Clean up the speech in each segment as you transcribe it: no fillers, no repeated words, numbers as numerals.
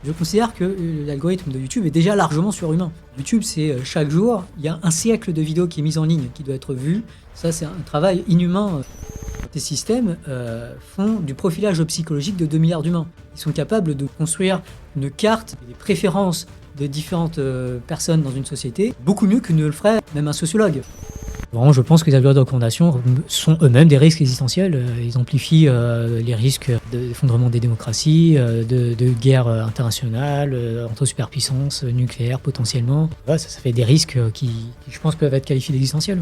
Je considère que l'algorithme de YouTube est déjà largement surhumain. YouTube, c'est chaque jour, il y a un siècle de vidéos qui est mis en ligne, qui doit être vu. Ça, c'est un travail inhumain. Ces systèmes font du profilage psychologique de 2 milliards d'humains. Ils sont capables de construire une carte des préférences de différentes personnes dans une société, beaucoup mieux que ne le ferait même un sociologue. Vraiment, je pense que les algorithmes de recommandation sont eux-mêmes des risques existentiels. Ils amplifient les risques d'effondrement des démocraties, de guerres internationales, entre superpuissances, nucléaires potentiellement. Voilà, ça fait des risques qui, je pense, peuvent être qualifiés d'existentiels.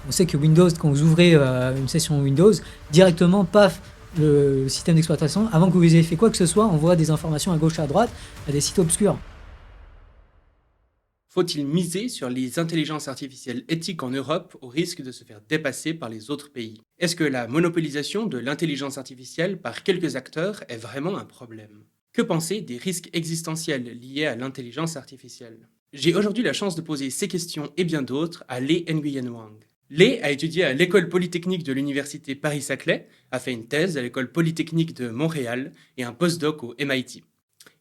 On sait que Windows, quand vous ouvrez une session Windows, directement, paf, le système d'exploitation, avant que vous ayez fait quoi que ce soit, envoie des informations à gauche et à droite à des sites obscurs. Faut-il miser sur les intelligences artificielles éthiques en Europe au risque de se faire dépasser par les autres pays? Est-ce que la monopolisation de l'intelligence artificielle par quelques acteurs est vraiment un problème? Que penser des risques existentiels liés à l'intelligence artificielle? J'ai aujourd'hui la chance de poser ces questions et bien d'autres à Lee Nguyen Wang. Lee a étudié à l'école polytechnique de l'université Paris-Saclay, a fait une thèse à l'école polytechnique de Montréal et un postdoc au MIT.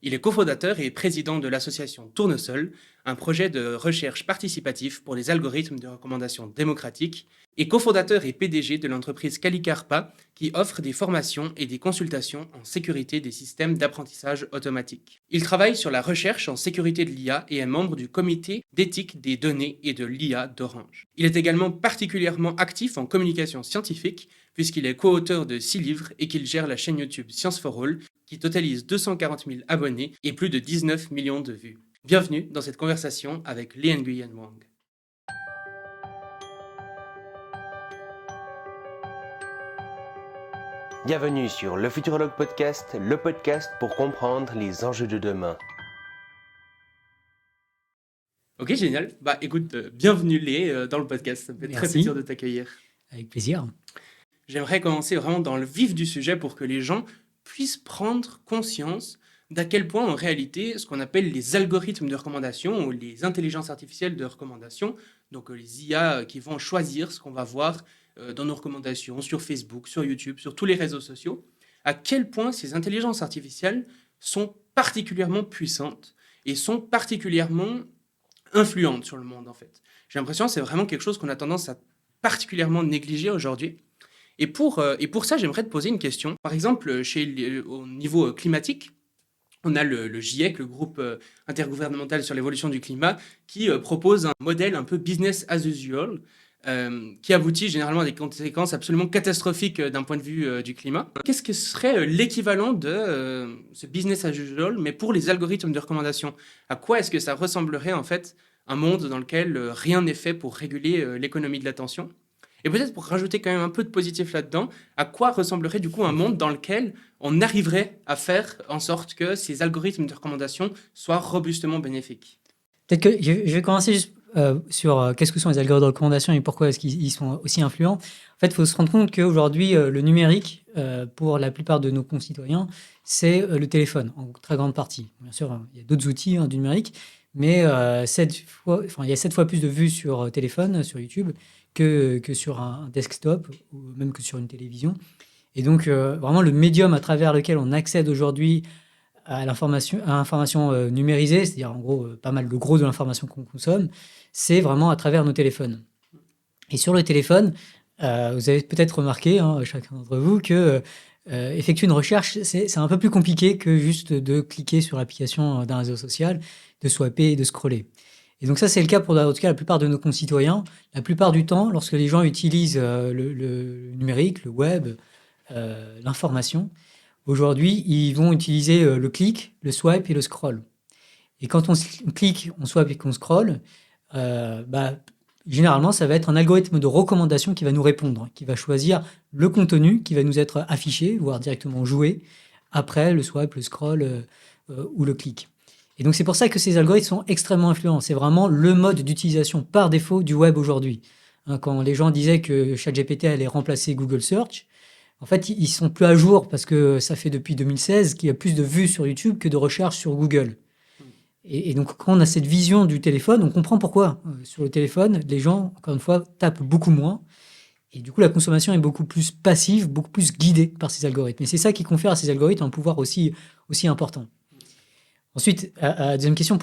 Il est cofondateur et président de l'association Tournesol, un projet de recherche participatif pour les algorithmes de recommandation démocratique, et cofondateur et PDG de l'entreprise Calicarpa, qui offre des formations et des consultations en sécurité des systèmes d'apprentissage automatique. Il travaille sur la recherche en sécurité de l'IA et est membre du comité d'éthique des données et de l'IA d'Orange. Il est également particulièrement actif en communication scientifique, puisqu'il est co-auteur de 6 livres et qu'il gère la chaîne YouTube Science for All, qui totalise 240 000 abonnés et plus de 19 millions de vues. Bienvenue dans cette conversation avec Lee Nguyen Wang. Bienvenue sur le Futurologue Podcast, le podcast pour comprendre les enjeux de demain. Ok, génial. Bah écoute, bienvenue Lee dans le podcast. Ça me fait très plaisir de t'accueillir. Avec plaisir. J'aimerais commencer vraiment dans le vif du sujet pour que les gens puissent prendre conscience d'à quel point, en réalité, ce qu'on appelle les algorithmes de recommandation ou les intelligences artificielles de recommandation, donc les IA qui vont choisir ce qu'on va voir dans nos recommandations sur Facebook, sur YouTube, sur tous les réseaux sociaux, à quel point ces intelligences artificielles sont particulièrement puissantes et sont particulièrement influentes sur le monde, en fait. J'ai l'impression que c'est vraiment quelque chose qu'on a tendance à particulièrement négliger aujourd'hui. Et pour ça, j'aimerais te poser une question. Par exemple, au niveau climatique, on a le GIEC, le groupe intergouvernemental sur l'évolution du climat, qui propose un modèle un peu business as usual, qui aboutit généralement à des conséquences absolument catastrophiques d'un point de vue du climat. Qu'est-ce que serait l'équivalent de ce business as usual, mais pour les algorithmes de recommandation? À quoi est-ce que ça ressemblerait en fait un monde dans lequel rien n'est fait pour réguler l'économie de l'attention? Et peut-être pour rajouter quand même un peu de positif là-dedans, à quoi ressemblerait du coup un monde dans lequel on arriverait à faire en sorte que ces algorithmes de recommandation soient robustement bénéfiques? Peut-être que je vais commencer juste sur qu'est-ce que sont les algorithmes de recommandation et pourquoi est-ce qu'ils sont aussi influents. En fait, il faut se rendre compte qu'aujourd'hui, le numérique, pour la plupart de nos concitoyens, c'est le téléphone, en très grande partie. Bien sûr, il y a d'autres outils du numérique, mais il y a 7 fois plus de vues sur téléphone, sur YouTube, que sur un desktop ou même que sur une télévision. Et donc, vraiment, le médium à travers lequel on accède aujourd'hui à l'information numérisée, c'est-à-dire en gros pas mal le gros de l'information qu'on consomme, c'est vraiment à travers nos téléphones. Et sur le téléphone, vous avez peut-être remarqué, chacun d'entre vous, que effectuer une recherche, c'est un peu plus compliqué que juste de cliquer sur l'application d'un réseau social, de swiper et de scroller. Et donc ça, c'est le cas pour en tout cas la plupart de nos concitoyens. La plupart du temps, lorsque les gens utilisent le numérique, le web, l'information, aujourd'hui, ils vont utiliser le clic, le swipe et le scroll. Et quand on clique, on swipe et qu'on scroll, généralement, ça va être un algorithme de recommandation qui va nous répondre, qui va choisir le contenu qui va nous être affiché, voire directement joué, après le swipe, le scroll ou le clic. Et donc, c'est pour ça que ces algorithmes sont extrêmement influents. C'est vraiment le mode d'utilisation par défaut du web aujourd'hui. Quand les gens disaient que ChatGPT allait remplacer Google Search, en fait, ils sont plus à jour parce que ça fait depuis 2016 qu'il y a plus de vues sur YouTube que de recherches sur Google. Et donc, quand on a cette vision du téléphone, on comprend pourquoi. Sur le téléphone, les gens, encore une fois, tapent beaucoup moins. Et du coup, la consommation est beaucoup plus passive, beaucoup plus guidée par ces algorithmes. Et c'est ça qui confère à ces algorithmes un pouvoir aussi important. Ensuite, à la deuxième question,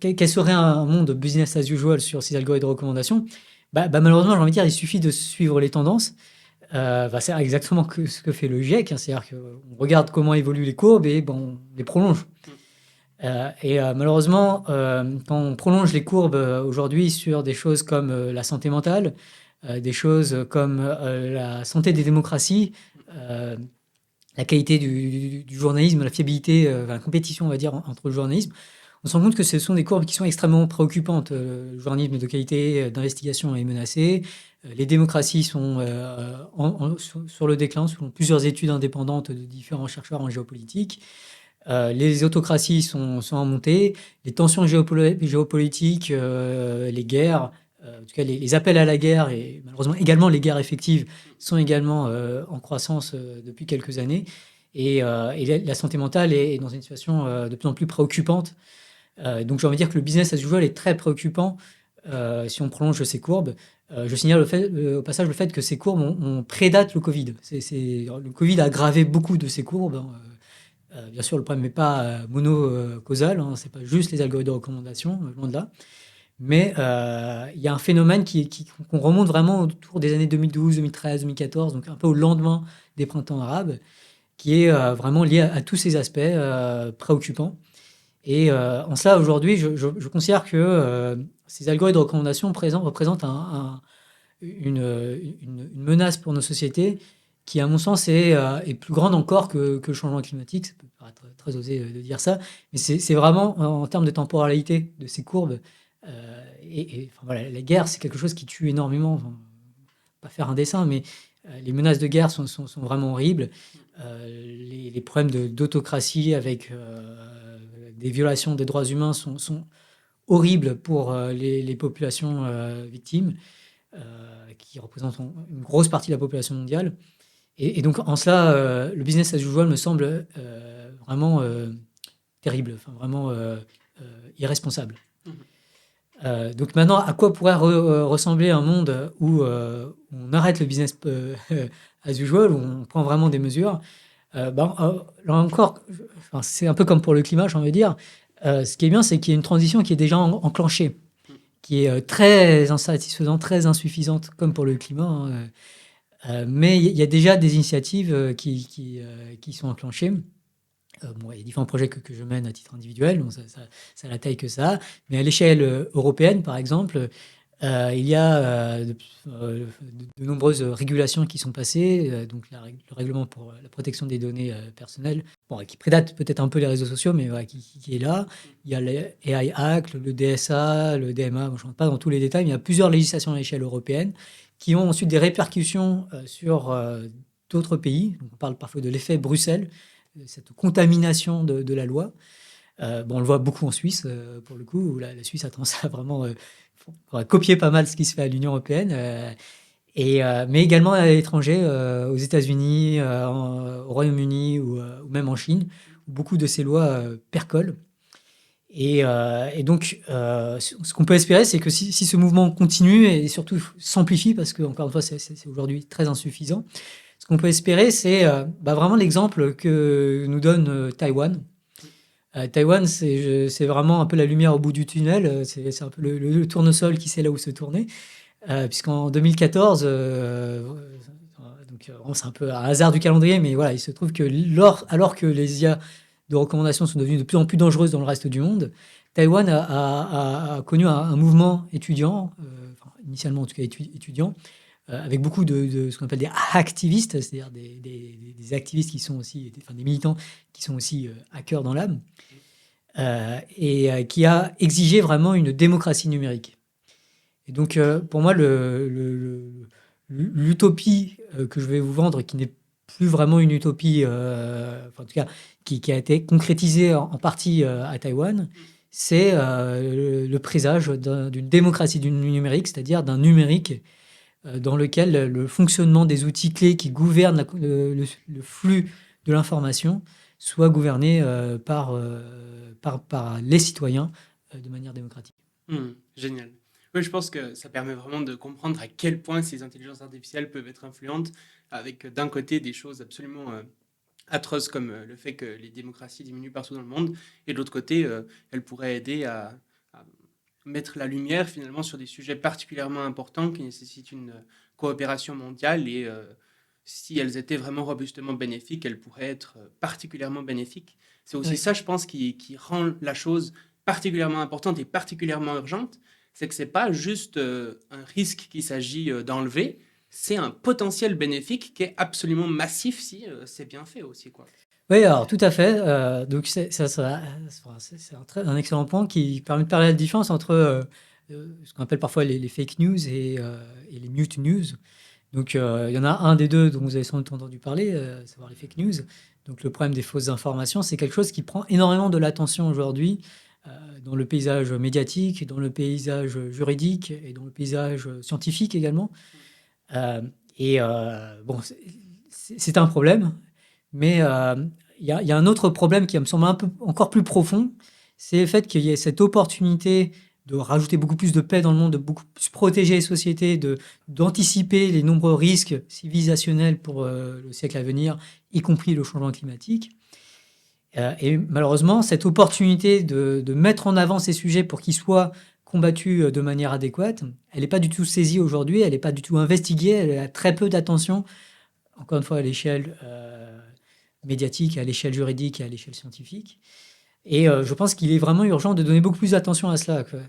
quel serait un monde business as usual sur ces algorithmes de recommandation? Malheureusement, j'ai envie de dire, il suffit de suivre les tendances. C'est exactement ce que fait le GIEC, hein, c'est-à-dire qu'on regarde comment évoluent les courbes et on les prolonge. Malheureusement, quand on prolonge les courbes aujourd'hui sur des choses comme la santé mentale, des choses comme la santé des démocraties, la qualité du journalisme, la fiabilité, la compétition, on va dire, entre le journalisme, on se rend compte que ce sont des courbes qui sont extrêmement préoccupantes. Le journalisme de qualité d'investigation est menacé. Les démocraties sont sur le déclin, selon plusieurs études indépendantes de différents chercheurs en géopolitique. Les autocraties sont en montée. Les tensions géopolitiques, les guerres, en tout cas les appels à la guerre et malheureusement également les guerres effectives sont également en croissance depuis quelques années. Et la santé mentale est dans une situation de plus en plus préoccupante. Donc j'ai envie de dire que le business as usual est très préoccupant si on prolonge ces courbes. Je signale au passage le fait que ces courbes on prédate le Covid. Le Covid a aggravé beaucoup de ces courbes. Bien sûr, le problème n'est pas monocausal, hein, ce n'est pas juste les algorithmes de recommandation, loin de là. Mais il y a un phénomène qu'on remonte vraiment autour des années 2012, 2013, 2014, donc un peu au lendemain des printemps arabes, qui est vraiment lié à tous ces aspects préoccupants. Et en cela, aujourd'hui, je considère que ces algorithmes de recommandation représentent une menace pour nos sociétés qui, à mon sens, est plus grande encore que le changement climatique. Ça peut paraître très osé de dire ça, mais c'est vraiment en termes de temporalité de ces courbes. Voilà, la guerre, c'est quelque chose qui tue énormément. Enfin, pas faire un dessin, mais les menaces de guerre sont vraiment horribles. Les problèmes d'autocratie avec des violations des droits humains sont horribles pour les populations victimes, qui représentent une grosse partie de la population mondiale. Et donc, en cela, le business as usual me semble vraiment terrible, enfin, vraiment irresponsable. Donc maintenant, à quoi pourrait ressembler un monde où on arrête le business as usual, où on prend vraiment des mesures? Là encore, c'est un peu comme pour le climat, j'ai envie de dire. Ce qui est bien, c'est qu'il y a une transition qui est déjà enclenchée, qui est très insatisfaisante, très insuffisante, comme pour le climat, hein. Mais il y a déjà des initiatives qui sont enclenchées. Il y a différents projets que je mène à titre individuel, donc ça a la taille que ça. Mais à l'échelle européenne, par exemple, il y a de nombreuses régulations qui sont passées. Donc le règlement pour la protection des données personnelles, qui prédate peut-être un peu les réseaux sociaux, mais qui est là. Il y a le AI Act, le DSA, le DMA, je ne rentre pas dans tous les détails, mais il y a plusieurs législations à l'échelle européenne qui ont ensuite des répercussions sur d'autres pays. Donc, on parle parfois de l'effet Bruxelles, cette contamination de la loi. On le voit beaucoup en Suisse, pour le coup, où la Suisse a tendance à vraiment copier pas mal ce qui se fait à l'Union européenne, mais également à l'étranger, aux États-Unis, au Royaume-Uni ou même en Chine, où beaucoup de ces lois percolent. Et donc, ce qu'on peut espérer, c'est que si ce mouvement continue et surtout s'amplifie, parce que, encore une fois, c'est aujourd'hui très insuffisant, ce qu'on peut espérer, c'est vraiment l'exemple que nous donne Taïwan. Taïwan, c'est vraiment un peu la lumière au bout du tunnel. C'est un peu le tournesol qui sait là où se tourner. Puisqu'en 2014, c'est un peu un hasard du calendrier, mais voilà, il se trouve que alors que les IA de recommandation sont devenues de plus en plus dangereuses dans le reste du monde, Taïwan a connu un mouvement étudiant, initialement en tout cas étudiant, avec beaucoup de ce qu'on appelle des activistes, c'est-à-dire des activistes qui sont aussi, des militants qui sont aussi hackers dans l'âme, et qui a exigé vraiment une démocratie numérique. Et donc, pour moi, l'utopie que je vais vous vendre, qui n'est plus vraiment une utopie, en tout cas, qui a été concrétisée en partie à Taïwan, c'est le présage d'une démocratie du numérique, c'est-à-dire d'un numérique dans lequel le fonctionnement des outils clés qui gouvernent le flux de l'information soit gouverné par les citoyens de manière démocratique. Génial. Oui, je pense que ça permet vraiment de comprendre à quel point ces intelligences artificielles peuvent être influentes, avec d'un côté des choses absolument atroces comme le fait que les démocraties diminuent partout dans le monde, et de l'autre côté, elles pourraient aider à mettre la lumière finalement sur des sujets particulièrement importants qui nécessitent une coopération mondiale et si elles étaient vraiment robustement bénéfiques, elles pourraient être particulièrement bénéfiques. C'est aussi Oui. ça, je pense, qui rend la chose particulièrement importante et particulièrement urgente, c'est que c'est pas juste un risque qu'il s'agit d'enlever, c'est un potentiel bénéfique qui est absolument massif si c'est bien fait aussi, quoi. Oui, alors tout à fait. Donc c'est un excellent point qui permet de parler de la différence entre ce qu'on appelle parfois les fake news et les mute news. Donc il y en a un des deux dont vous avez sans doute entendu parler, savoir les fake news. Donc le problème des fausses informations, c'est quelque chose qui prend énormément de l'attention aujourd'hui dans le paysage médiatique, dans le paysage juridique et dans le paysage scientifique également. Euh, bon, c'est un problème, mais il y a un autre problème qui me semble un peu encore plus profond, c'est le fait qu'il y ait cette opportunité de rajouter beaucoup plus de paix dans le monde, de beaucoup plus protéger les sociétés, d'anticiper les nombreux risques civilisationnels pour le siècle à venir, y compris le changement climatique. Et malheureusement, cette opportunité de mettre en avant ces sujets pour qu'ils soient combattus de manière adéquate, elle n'est pas du tout saisie aujourd'hui, elle n'est pas du tout investiguée, elle a très peu d'attention, encore une fois, à l'échelle médiatique, à l'échelle juridique et à l'échelle scientifique. Et je pense qu'il est vraiment urgent de donner beaucoup plus d'attention à cela, quoi.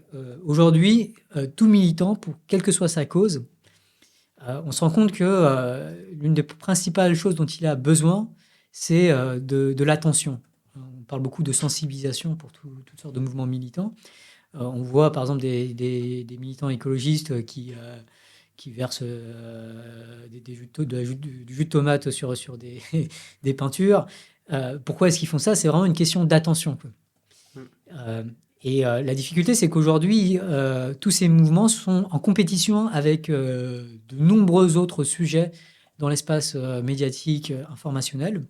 Aujourd'hui, tout militant, pour quelle que soit sa cause, on se rend compte que l'une des principales choses dont il a besoin, c'est de l'attention. On parle beaucoup de sensibilisation pour toutes sortes de mouvements militants. On voit par exemple des militants écologistes qui versent du jus de tomate sur des peintures. Pourquoi est-ce qu'ils font ça? C'est vraiment une question d'attention, quoi. La difficulté, c'est qu'aujourd'hui, tous ces mouvements sont en compétition avec de nombreux autres sujets dans l'espace médiatique, informationnel.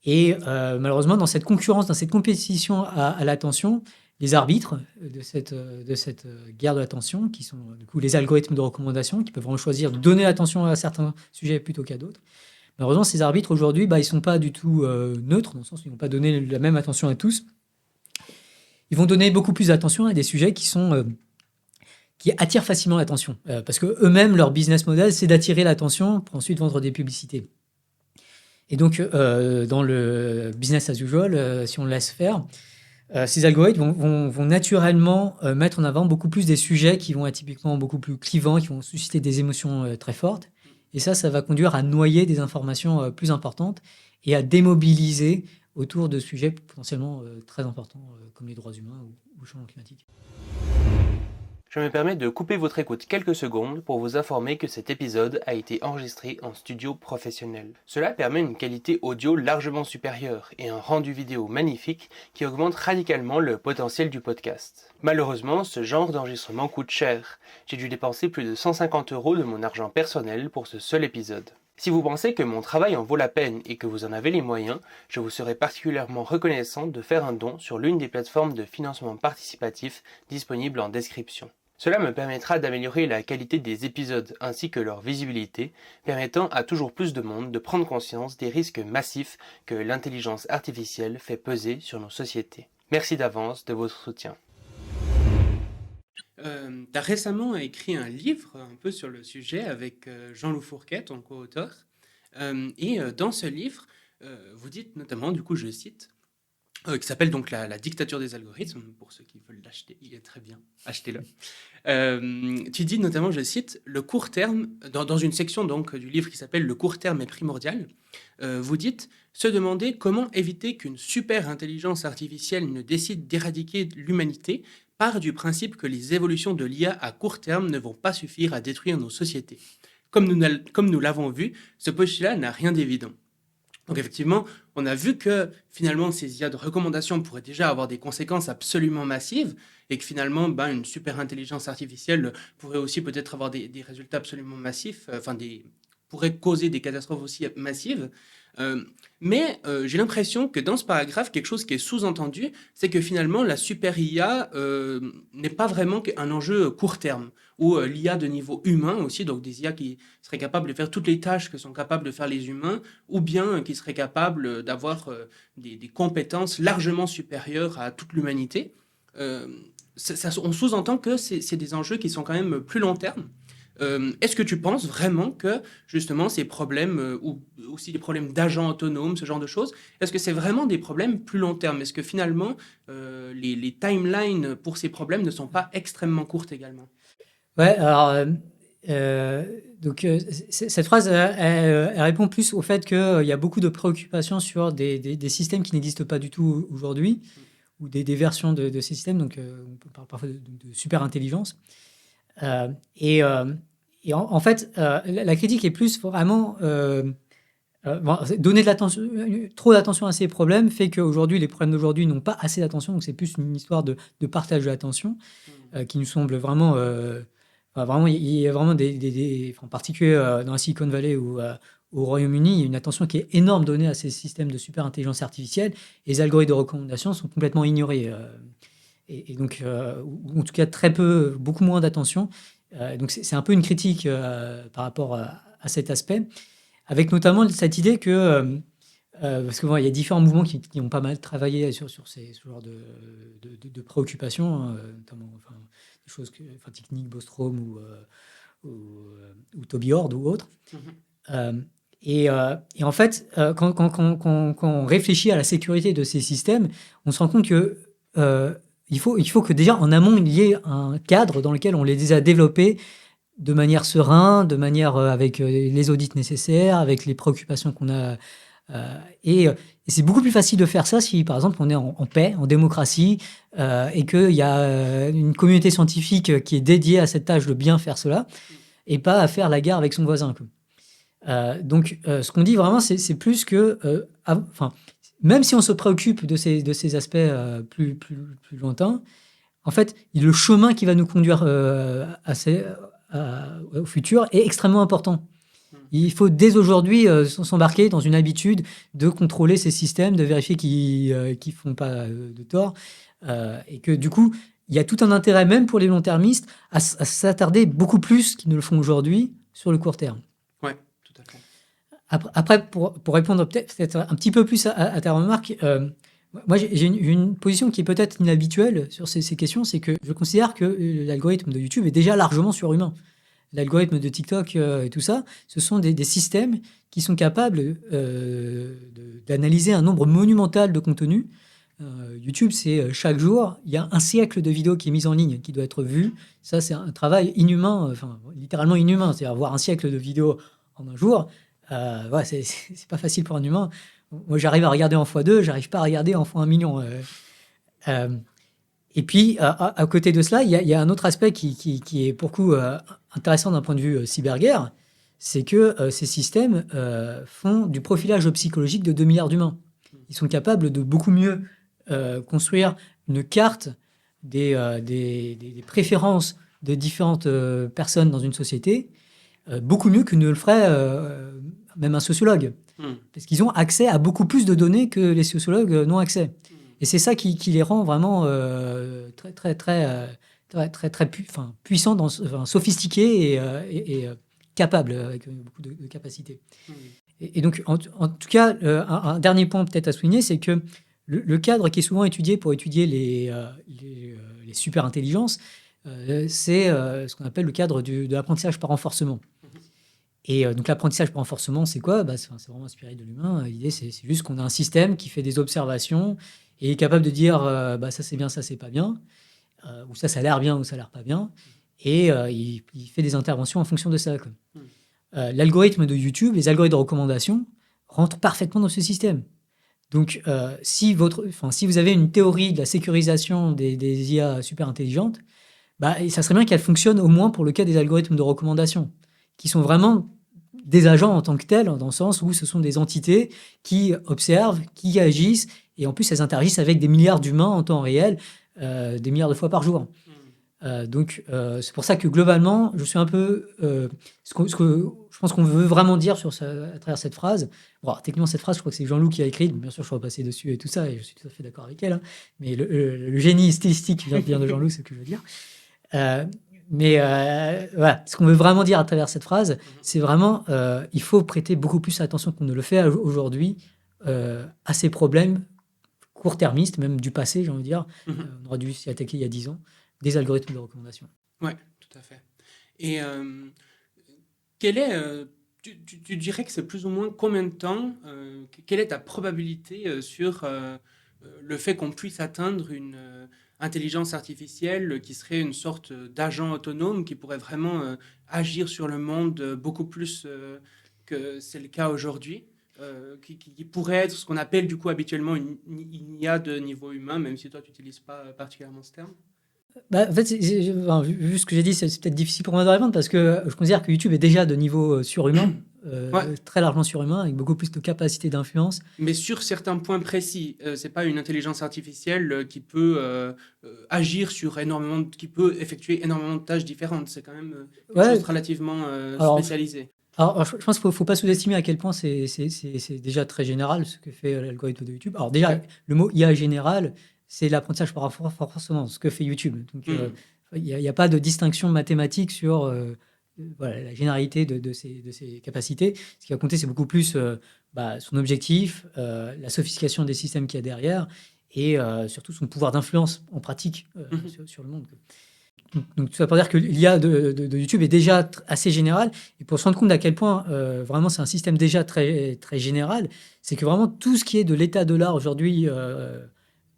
Et malheureusement, dans cette concurrence, dans cette compétition à l'attention, les arbitres de cette guerre de l'attention, qui sont du coup les algorithmes de recommandation, qui peuvent vraiment choisir de donner l'attention à certains sujets plutôt qu'à d'autres. Malheureusement, ces arbitres aujourd'hui, ils ne sont pas du tout neutres, dans le sens où ils ne vont pas donner la même attention à tous. Ils vont donner beaucoup plus d'attention à des sujets qui attirent facilement l'attention. Parce qu'eux-mêmes, leur business model, c'est d'attirer l'attention pour ensuite vendre des publicités. Et donc, dans le business as usual, si on le laisse faire, ces algorithmes vont naturellement mettre en avant beaucoup plus des sujets qui vont être typiquement beaucoup plus clivants, qui vont susciter des émotions très fortes. Et ça va conduire à noyer des informations plus importantes et à démobiliser autour de sujets potentiellement très importants comme les droits humains ou le changement climatique. Je me permets de couper votre écoute quelques secondes pour vous informer que cet épisode a été enregistré en studio professionnel. Cela permet une qualité audio largement supérieure et un rendu vidéo magnifique qui augmente radicalement le potentiel du podcast. Malheureusement, ce genre d'enregistrement coûte cher. J'ai dû dépenser plus de 150 € de mon argent personnel pour ce seul épisode. Si vous pensez que mon travail en vaut la peine et que vous en avez les moyens, je vous serai particulièrement reconnaissant de faire un don sur l'une des plateformes de financement participatif disponibles en description. Cela me permettra d'améliorer la qualité des épisodes ainsi que leur visibilité, permettant à toujours plus de monde de prendre conscience des risques massifs que l'intelligence artificielle fait peser sur nos sociétés. Merci d'avance de votre soutien. Tu as récemment écrit un livre un peu sur le sujet avec Jean-Loup Fourquet, ton co-auteur. Dans ce livre, vous dites notamment, du coup je cite, qui s'appelle donc la dictature des algorithmes, pour ceux qui veulent l'acheter, il est très bien, achetez-le. Tu dis notamment, je cite, le court terme, dans une section donc du livre qui s'appelle Le court terme est primordial, vous dites, se demander comment éviter qu'une super intelligence artificielle ne décide d'éradiquer l'humanité part du principe que les évolutions de l'IA à court terme ne vont pas suffire à détruire nos sociétés. Comme nous l'avons vu, ce postulat n'a rien d'évident. Donc effectivement, on a vu que finalement ces IA de recommandation pourraient déjà avoir des conséquences absolument massives et que finalement une super intelligence artificielle pourrait aussi peut-être avoir des résultats absolument massifs, pourrait causer des catastrophes aussi massives. Mais j'ai l'impression que dans ce paragraphe, quelque chose qui est sous-entendu, c'est que finalement, la super IA n'est pas vraiment un enjeu court terme, ou l'IA de niveau humain aussi, donc des IA qui seraient capables de faire toutes les tâches que sont capables de faire les humains, ou bien qui seraient capables d'avoir des compétences largement supérieures à toute l'humanité. On sous-entend que c'est des enjeux qui sont quand même plus long terme. Est-ce que tu penses vraiment que justement ces problèmes, ou aussi les problèmes d'agents autonomes, ce genre de choses, est-ce que c'est vraiment des problèmes plus long terme? Est-ce que finalement les timelines pour ces problèmes ne sont pas extrêmement courtes également? Ouais, alors, cette phrase, elle répond plus au fait qu'il y a beaucoup de préoccupations sur des systèmes qui n'existent pas du tout aujourd'hui, ou des versions de ces systèmes, donc on peut parler parfois de super intelligence. En fait, la critique est plus vraiment donner trop d'attention à ces problèmes fait qu'aujourd'hui, les problèmes d'aujourd'hui n'ont pas assez d'attention, donc c'est plus une histoire de partage de l'attention qui nous semble vraiment. Vraiment, il y a vraiment en particulier dans la Silicon Valley ou au Royaume-Uni, il y a une attention qui est énorme donnée à ces systèmes de super intelligence artificielle, et les algorithmes de recommandation sont complètement ignorés. Donc, ou en tout cas beaucoup moins d'attention. Donc c'est un peu une critique par rapport à cet aspect, avec notamment cette idée que, parce que il y a différents mouvements qui ont pas mal travaillé sur ce genre de préoccupations, notamment des choses techniques, Bostrom ou Toby Ord ou autres. Et en fait, quand on réfléchit à la sécurité de ces systèmes, on se rend compte que il faut que déjà en amont, il y ait un cadre dans lequel on les a développés de manière sereine, de manière avec les audits nécessaires, avec les préoccupations qu'on a. Et c'est beaucoup plus facile de faire ça si, par exemple, on est en paix, en démocratie, et qu'il y a une communauté scientifique qui est dédiée à cette tâche de bien faire cela, et pas à faire la guerre avec son voisin. Donc, ce qu'on dit vraiment, c'est plus que... même si on se préoccupe de ces aspects plus lointains, en fait, le chemin qui va nous conduire au futur est extrêmement important. Il faut dès aujourd'hui s'embarquer dans une habitude de contrôler ces systèmes, de vérifier qu'ils ne font pas de tort, et que du coup, il y a tout un intérêt, même pour les long-termistes, à s'attarder beaucoup plus qu'ils ne le font aujourd'hui sur le court terme. Ouais, tout à fait. Après, pour répondre peut-être un petit peu plus à ta remarque, moi j'ai une position qui est peut-être inhabituelle sur ces questions, c'est que je considère que l'algorithme de YouTube est déjà largement surhumain. L'algorithme de TikTok et tout ça, ce sont des systèmes qui sont capables d'analyser un nombre monumental de contenus. YouTube, c'est chaque jour, il y a un siècle de vidéos qui est mise en ligne, qui doit être vue. Ça, c'est un travail inhumain, littéralement inhumain. C'est-à-dire voir un siècle de vidéos en un jour, c'est pas facile pour un humain. Moi, j'arrive à regarder en x2, j'arrive pas à regarder en x1 million. Et puis, à côté de cela, il y a un autre aspect qui est pour le coup intéressant d'un point de vue cyberguerre, c'est que ces systèmes font du profilage psychologique de 2 milliards d'humains. Ils sont capables de beaucoup mieux construire une carte des préférences de différentes personnes dans une société, beaucoup mieux que ne le ferait même un sociologue. Parce qu'ils ont accès à beaucoup plus de données que les sociologues n'ont accès. Et c'est ça qui les rend vraiment très puissants, sophistiqués et capables, avec beaucoup de capacités. Et donc, en tout cas, un dernier point peut-être à souligner, c'est que le cadre qui est souvent étudié pour étudier les super-intelligences, c'est ce qu'on appelle le cadre de l'apprentissage par renforcement. Et donc l'apprentissage par renforcement, c'est quoi ? C'est vraiment inspiré de l'humain. L'idée, c'est juste qu'on a un système qui fait des observations et est capable de dire ça c'est bien, ça c'est pas bien, ou ça a l'air bien, ou ça a l'air pas bien. Et il fait des interventions en fonction de ça. L'algorithme de YouTube, les algorithmes de recommandation, rentrent parfaitement dans ce système. Donc, si vous avez une théorie de la sécurisation des IA super intelligentes, ça serait bien qu'elle fonctionne au moins pour le cas des algorithmes de recommandation, qui sont vraiment des agents en tant que tels, dans le sens où ce sont des entités qui observent, qui agissent, et en plus elles interagissent avec des milliards d'humains en temps réel, des milliards de fois par jour. C'est pour ça que globalement, je suis un peu. Ce que je pense qu'on veut vraiment dire à travers cette phrase. Bon, alors, techniquement, cette phrase, je crois que c'est Jean-Loup qui a écrit. Donc, bien sûr, je suis repassé dessus et tout ça, et je suis tout à fait d'accord avec elle. Hein. Mais le génie stylistique vient de Jean-Loup, c'est ce que je veux dire. Voilà, ce qu'on veut vraiment dire à travers cette phrase, c'est vraiment il faut prêter beaucoup plus attention qu'on ne le fait aujourd'hui à ces problèmes court-termistes, même du passé, j'ai envie de dire. On aurait dû s'y attaquer il y a 10 ans, des algorithmes de recommandation. Oui, tout à fait. Et quel est, tu dirais que c'est plus ou moins combien de temps, quelle est ta probabilité sur le fait qu'on puisse atteindre une intelligence artificielle qui serait une sorte d'agent autonome qui pourrait vraiment agir sur le monde beaucoup plus que c'est le cas aujourd'hui, qui pourrait être ce qu'on appelle du coup habituellement une IA de niveau humain, même si toi tu n'utilises pas particulièrement ce terme? En fait, vu ce que j'ai dit, c'est peut-être difficile pour moi de répondre parce que je considère que YouTube est déjà de niveau surhumain, très largement surhumain, avec beaucoup plus de capacité d'influence. Mais sur certains points précis, c'est pas une intelligence artificielle qui peut agir sur qui peut effectuer énormément de tâches différentes. C'est quand même quelque chose de relativement spécialisé. Alors, je pense qu'il ne faut pas sous-estimer à quel point c'est déjà très général ce que fait l'algorithme de YouTube. Alors déjà, le mot IA général, c'est l'apprentissage par renforcement, ce que fait YouTube. Donc, il n'y a pas de distinction mathématique sur la généralité de ses capacités. Ce qui va compter, c'est beaucoup plus son objectif, la sophistication des systèmes qu'il y a derrière et surtout son pouvoir d'influence en pratique sur le monde. Donc, ça veut pas dire que l'IA de YouTube est déjà assez générale. Et pour se rendre compte à quel point vraiment c'est un système déjà très, très général, c'est que vraiment tout ce qui est de l'état de l'art aujourd'hui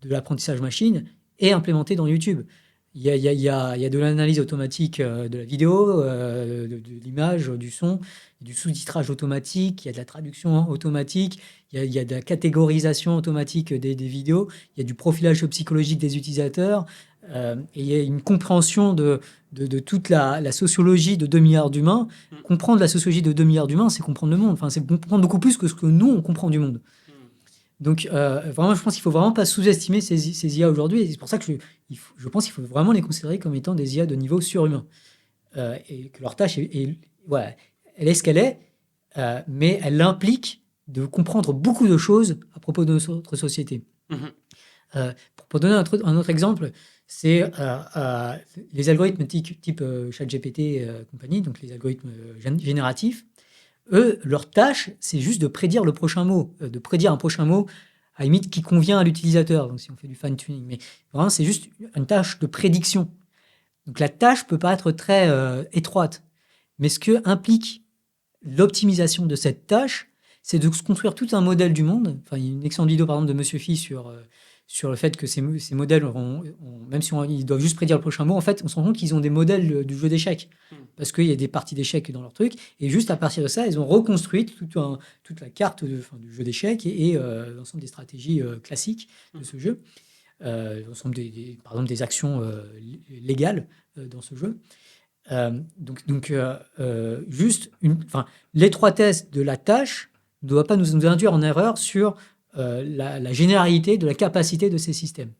de l'apprentissage machine est implémenté dans YouTube. Il y a de l'analyse automatique de la vidéo, de l'image, du son, du sous-titrage automatique, il y a de la traduction automatique, il y a de la catégorisation automatique des vidéos, il y a du profilage psychologique des utilisateurs, et il y a une compréhension de toute la sociologie de 2 milliards d'humains. Comprendre la sociologie de 2 milliards d'humains, c'est comprendre le monde. Enfin, c'est comprendre beaucoup plus que ce que nous, on comprend du monde. Donc, vraiment, je pense qu'il ne faut vraiment pas sous-estimer ces IA aujourd'hui. Et c'est pour ça que je pense qu'il faut vraiment les considérer comme étant des IA de niveau surhumain. Et que leur tâche voilà, elle est ce qu'elle est, mais elle implique de comprendre beaucoup de choses à propos de notre société. Pour donner un autre exemple, c'est les algorithmes type ChatGPT compagnie, donc les algorithmes génératifs. Eux, leur tâche, c'est juste de prédire le prochain mot, de prédire un prochain mot à la limite qui convient à l'utilisateur. Donc, si on fait du fine-tuning, mais vraiment, c'est juste une tâche de prédiction. Donc, la tâche peut paraître très étroite, mais ce que implique l'optimisation de cette tâche, c'est de se construire tout un modèle du monde. Enfin, il y a une excellente vidéo, par exemple, de Monsieur Phi sur le fait que ces modèles, même si ils doivent juste prédire le prochain mot, en fait, on se rend compte qu'ils ont des modèles du jeu d'échecs. Parce qu'il y a des parties d'échecs dans leur truc. Et juste à partir de ça, ils ont reconstruit toute la carte du jeu d'échecs et l'ensemble des stratégies classiques de ce jeu. L'ensemble par exemple, des actions légales dans ce jeu. Juste l'étroitesse de la tâche ne doit pas nous induire en erreur sur la généralité de la capacité de ces systèmes.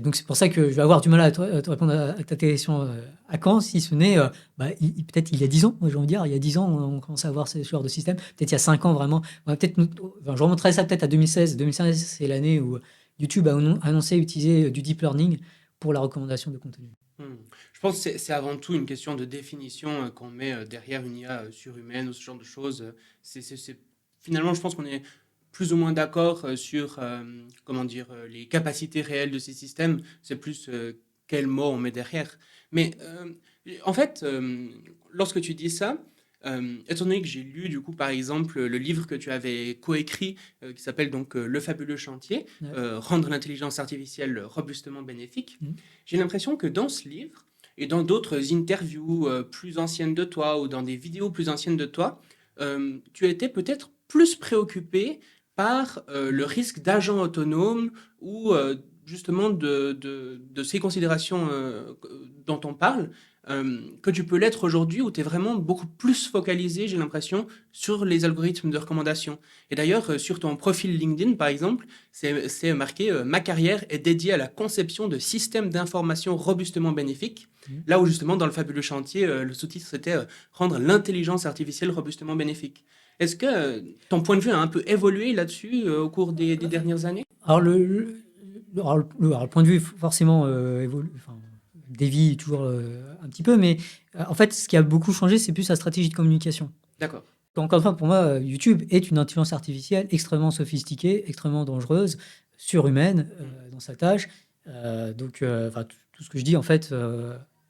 Donc c'est pour ça que je vais avoir du mal à te répondre à ta question à quand, si ce n'est peut-être il y a 10 ans, j'ai envie de dire, il y a 10 ans on commence à avoir ce genre de système, peut-être il y a 5 ans vraiment, je remonterai ça peut-être à 2016. 2016 c'est l'année où YouTube a annoncé utiliser du deep learning pour la recommandation de contenu. Je pense que c'est avant tout une question de définition qu'on met derrière une IA surhumaine ou ce genre de choses. Finalement, je pense qu'on est plus ou moins d'accord sur les capacités réelles de ces systèmes. C'est plus quel mot on met derrière. Mais en fait, lorsque tu dis ça, étant donné que j'ai lu du coup par exemple le livre que tu avais coécrit qui s'appelle donc Le fabuleux chantier, rendre l'intelligence artificielle robustement bénéfique, j'ai l'impression que dans ce livre et dans d'autres interviews plus anciennes de toi ou dans des vidéos plus anciennes de toi, tu étais peut-être plus préoccupé par le risque d'agent autonome ou justement de ces considérations dont on parle, que tu peux l'être aujourd'hui, où tu es vraiment beaucoup plus focalisé, j'ai l'impression, sur les algorithmes de recommandation. Et d'ailleurs, sur ton profil LinkedIn, par exemple, c'est marqué ma carrière est dédiée à la conception de systèmes d'information robustement bénéfiques. Là où justement, dans le fabuleux chantier, le sous-titre, c'était rendre l'intelligence artificielle robustement bénéfique. Est-ce que ton point de vue a un peu évolué là-dessus au cours des dernières années? Alors, le point de vue, forcément, dévie toujours un petit peu, mais en fait, ce qui a beaucoup changé, c'est plus sa stratégie de communication. D'accord. Encore une fois, pour moi, YouTube est une intelligence artificielle extrêmement sophistiquée, extrêmement dangereuse, surhumaine dans sa tâche. Tout ce que je dis, en fait,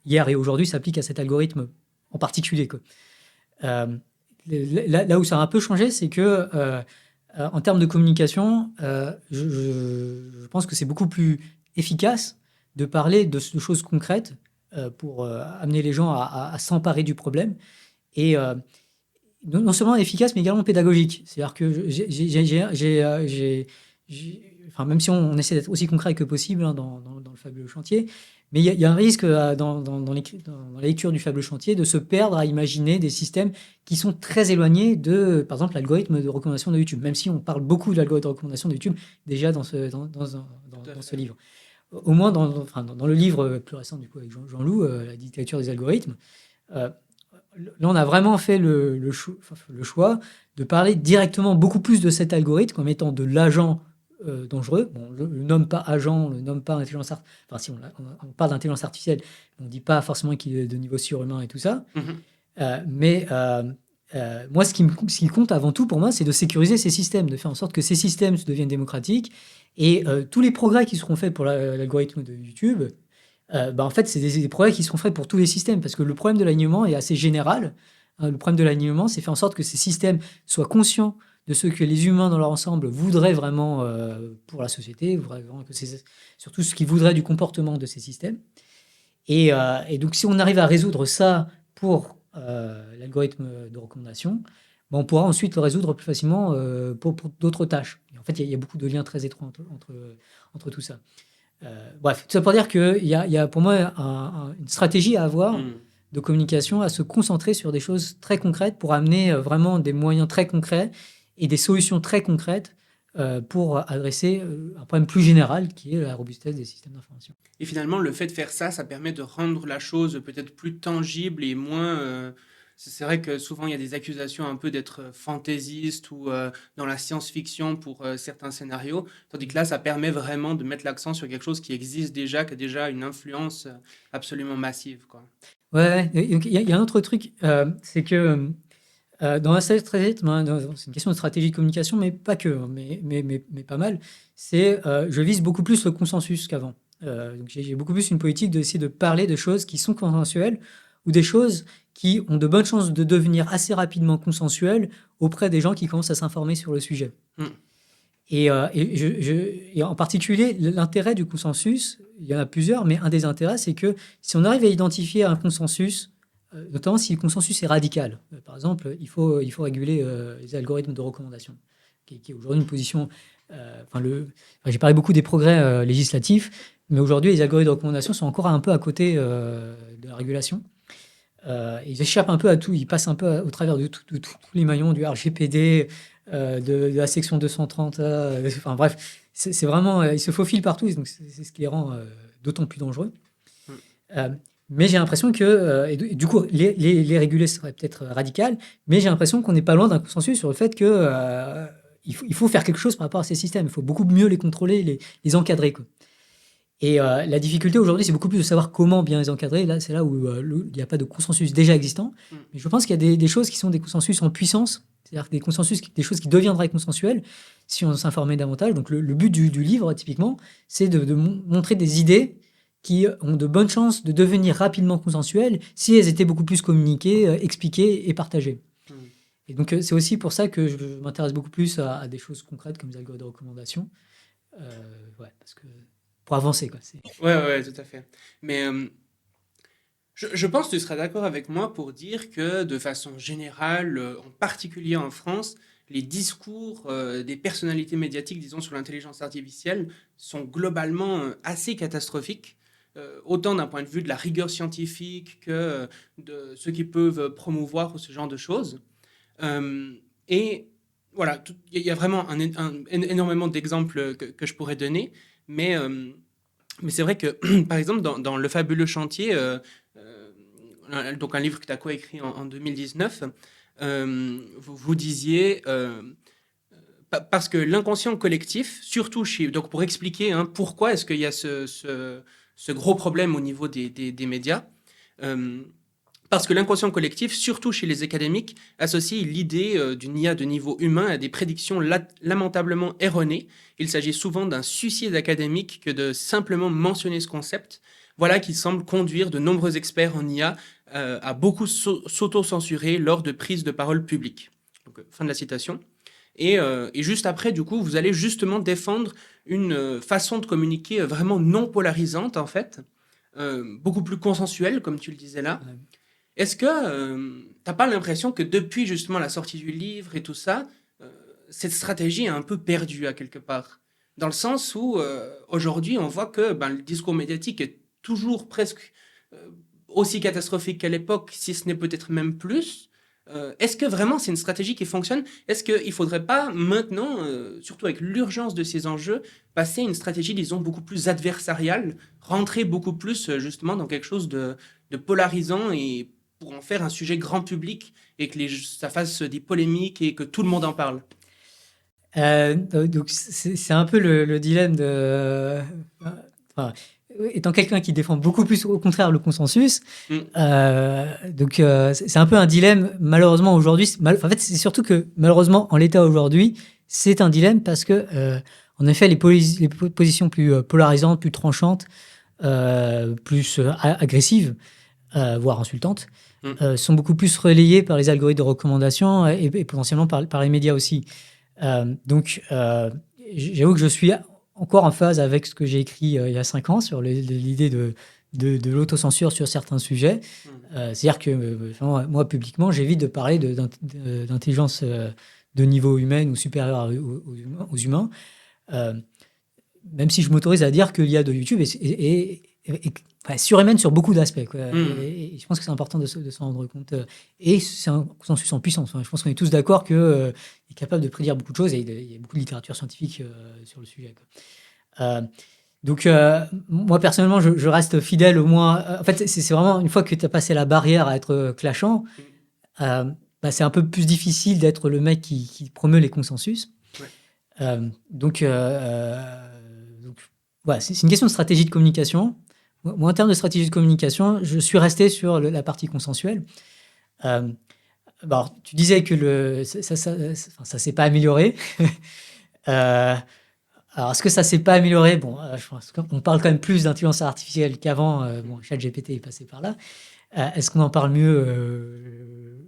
hier et aujourd'hui, s'applique à cet algorithme en particulier, quoi. Là où ça a un peu changé, c'est que en termes de communication, je pense que c'est beaucoup plus efficace de parler de choses concrètes pour amener les gens à s'emparer du problème. Et non seulement efficace, mais également pédagogique. C'est-à-dire que même si on essaie d'être aussi concret que possible dans le fabuleux chantier, mais il y a un risque dans la lecture du fabuleux chantier de se perdre à imaginer des systèmes qui sont très éloignés de, par exemple, l'algorithme de recommandation de YouTube, même si on parle beaucoup de l'algorithme de recommandation de YouTube déjà dans ce livre. Au moins dans le livre plus récent du coup, avec Jean-Loup, La dictature des algorithmes, là on a vraiment fait le choix de parler directement beaucoup plus de cet algorithme comme étant de l'agent dangereux. Bon, on le nomme pas agent, on le nomme pas intelligence artificielle. Enfin, si on parle d'intelligence artificielle, on ne dit pas forcément qu'il est de niveau surhumain et tout ça. Mais moi, ce qui compte avant tout pour moi, c'est de sécuriser ces systèmes, de faire en sorte que ces systèmes deviennent démocratiques. Et tous les progrès qui seront faits pour l'algorithme de YouTube, en fait, c'est des progrès qui seront faits pour tous les systèmes. Parce que le problème de l'alignement est assez général. Le problème de l'alignement, c'est faire en sorte que ces systèmes soient conscients de ce que les humains dans leur ensemble voudraient vraiment pour la société, surtout ce qu'ils voudraient du comportement de ces systèmes. Et donc, si on arrive à résoudre ça pour l'algorithme de recommandation, on pourra ensuite le résoudre plus facilement pour d'autres tâches. Et en fait, il y a beaucoup de liens très étroits entre tout ça. Bref, tout ça pour dire qu'il y a pour moi une stratégie à avoir de communication, à se concentrer sur des choses très concrètes pour amener vraiment des moyens très concrets et des solutions très concrètes pour adresser un problème plus général qui est la robustesse des systèmes d'information. Et finalement, le fait de faire ça, ça permet de rendre la chose peut-être plus tangible et moins... c'est vrai que souvent, il y a des accusations un peu d'être fantaisiste ou dans la science-fiction pour certains scénarios, tandis que là, ça permet vraiment de mettre l'accent sur quelque chose qui existe déjà, qui a déjà une influence absolument massive, quoi. Ouais, il y a un autre truc, c'est que dans la stratégie, c'est une question de stratégie de communication, mais pas que, mais pas mal. C'est je vise beaucoup plus le consensus qu'avant. Donc j'ai beaucoup plus une politique d'essayer de parler de choses qui sont consensuelles ou des choses qui ont de bonnes chances de devenir assez rapidement consensuelles auprès des gens qui commencent à s'informer sur le sujet. Et en particulier, l'intérêt du consensus, il y en a plusieurs, mais un des intérêts, c'est que si on arrive à identifier un consensus, notamment si le consensus est radical, par exemple, il faut réguler les algorithmes de recommandation, qui est aujourd'hui une position... j'ai parlé beaucoup des progrès législatifs, mais aujourd'hui, les algorithmes de recommandation sont encore un peu à côté de la régulation. Ils échappent un peu à tout, ils passent un peu au travers de tous les maillons du RGPD, de la section 230, enfin bref, c'est vraiment, ils se faufilent partout, donc c'est ce qui les rend d'autant plus dangereux. Mais j'ai l'impression que, et du coup, les réguler serait peut-être radical, mais j'ai l'impression qu'on n'est pas loin d'un consensus sur le fait que il faut faire quelque chose par rapport à ces systèmes, il faut beaucoup mieux les contrôler, les encadrer, quoi. Et la difficulté aujourd'hui, c'est beaucoup plus de savoir comment bien les encadrer. Là, c'est là où il n'y a pas de consensus déjà existant. Mais je pense qu'il y a des choses qui sont des consensus en puissance, c'est-à-dire des choses qui deviendraient consensuelles si on s'informait davantage. Donc le but du livre, typiquement, c'est de montrer des idées qui ont de bonnes chances de devenir rapidement consensuelles si elles étaient beaucoup plus communiquées, expliquées et partagées. Et donc c'est aussi pour ça que je m'intéresse beaucoup plus à des choses concrètes comme les algorithmes de recommandation. Parce que pour avancer, quoi. Ouais, tout à fait. Mais je pense que tu seras d'accord avec moi pour dire que, de façon générale, en particulier en France, les discours des personnalités médiatiques, disons, sur l'intelligence artificielle sont globalement assez catastrophiques. autant d'un point de vue de la rigueur scientifique que de ceux qui peuvent promouvoir ce genre de choses. Et voilà, il y a vraiment énormément d'exemples que je pourrais donner, mais, c'est vrai que, par exemple, dans Le Fabuleux Chantier, donc un livre que tu as coécrit en 2019, vous disiez, parce que l'inconscient collectif, surtout donc pour expliquer pourquoi est-ce qu'il y a ce gros problème au niveau des médias, parce que l'inconscient collectif, surtout chez les académiques, associe l'idée d'une IA de niveau humain à des prédictions lamentablement erronées. Il s'agit souvent d'un suicide académique que de simplement mentionner ce concept. Voilà qui semble conduire de nombreux experts en IA à beaucoup s'auto-censurer lors de prises de parole publiques. Donc, fin de la citation. Et juste après, du coup, vous allez justement défendre une façon de communiquer vraiment non polarisante, en fait, beaucoup plus consensuelle, comme tu le disais là. Ouais. Est-ce que t'as pas l'impression que depuis justement la sortie du livre et tout ça, cette stratégie est un peu perdue à quelque part? Dans le sens où aujourd'hui on voit que le discours médiatique est toujours presque aussi catastrophique qu'à l'époque, si ce n'est peut-être même plus. Est-ce que vraiment c'est une stratégie qui fonctionne? Est-ce qu'il ne faudrait pas maintenant, surtout avec l'urgence de ces enjeux, passer à une stratégie, disons, beaucoup plus adversariale, rentrer beaucoup plus justement dans quelque chose de polarisant et pour en faire un sujet grand public et que ça fasse des polémiques et que tout le monde en parle? Donc c'est un peu le dilemme de... enfin, étant quelqu'un qui défend beaucoup plus au contraire le consensus, donc c'est un peu un dilemme malheureusement aujourd'hui. En fait, c'est surtout que malheureusement en l'état aujourd'hui, c'est un dilemme parce que en effet les positions plus polarisantes, plus tranchantes, plus agressives, voire insultantes, sont beaucoup plus relayées par les algorithmes de recommandation et potentiellement par les médias aussi. Donc j'avoue que je suis encore en phase avec ce que j'ai écrit il y a 5 ans sur l'idée de l'autocensure sur certains sujets. C'est-à-dire que moi, publiquement, j'évite de parler d'intelligence de niveau humain ou supérieur aux humains, même si je m'autorise à dire que l'IA de YouTube est surhumaine sur beaucoup d'aspects. Et je pense que c'est important de s'en rendre compte. Et c'est un consensus en puissance. Je pense qu'on est tous d'accord qu'il est capable de prédire beaucoup de choses et il y a beaucoup de littérature scientifique sur le sujet. Donc, moi, personnellement, je reste fidèle au moins. En fait, c'est vraiment une fois que tu as passé la barrière à être clashant, c'est un peu plus difficile d'être le mec qui promeut les consensus. Ouais. Donc, voilà, c'est une question de stratégie de communication. Moi, en termes de stratégie de communication, je suis resté sur la partie consensuelle. Alors, tu disais que ça s'est pas amélioré. Alors, est-ce que ça s'est pas amélioré? Bon, je pense qu'on parle quand même plus d'intelligence artificielle qu'avant. ChatGPT est passé par là. Est-ce qu'on en parle mieux?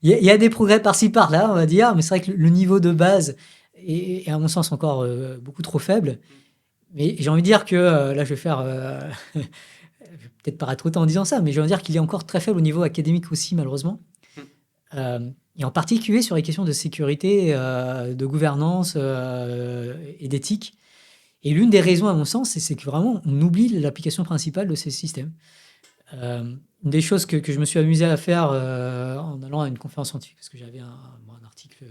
Il y a des progrès par-ci par-là, on va dire, mais c'est vrai que le niveau de base est à mon sens encore beaucoup trop faible. Mais j'ai envie de dire que là, je vais faire... je vais peut-être paraître autant en disant ça, mais j'ai envie de dire qu'il est encore très faible au niveau académique aussi, malheureusement. Et en particulier sur les questions de sécurité, de gouvernance et d'éthique. Et l'une des raisons, à mon sens, c'est que vraiment, on oublie l'application principale de ces systèmes. Une des choses que je me suis amusé à faire en allant à une conférence scientifique, parce que j'avais un article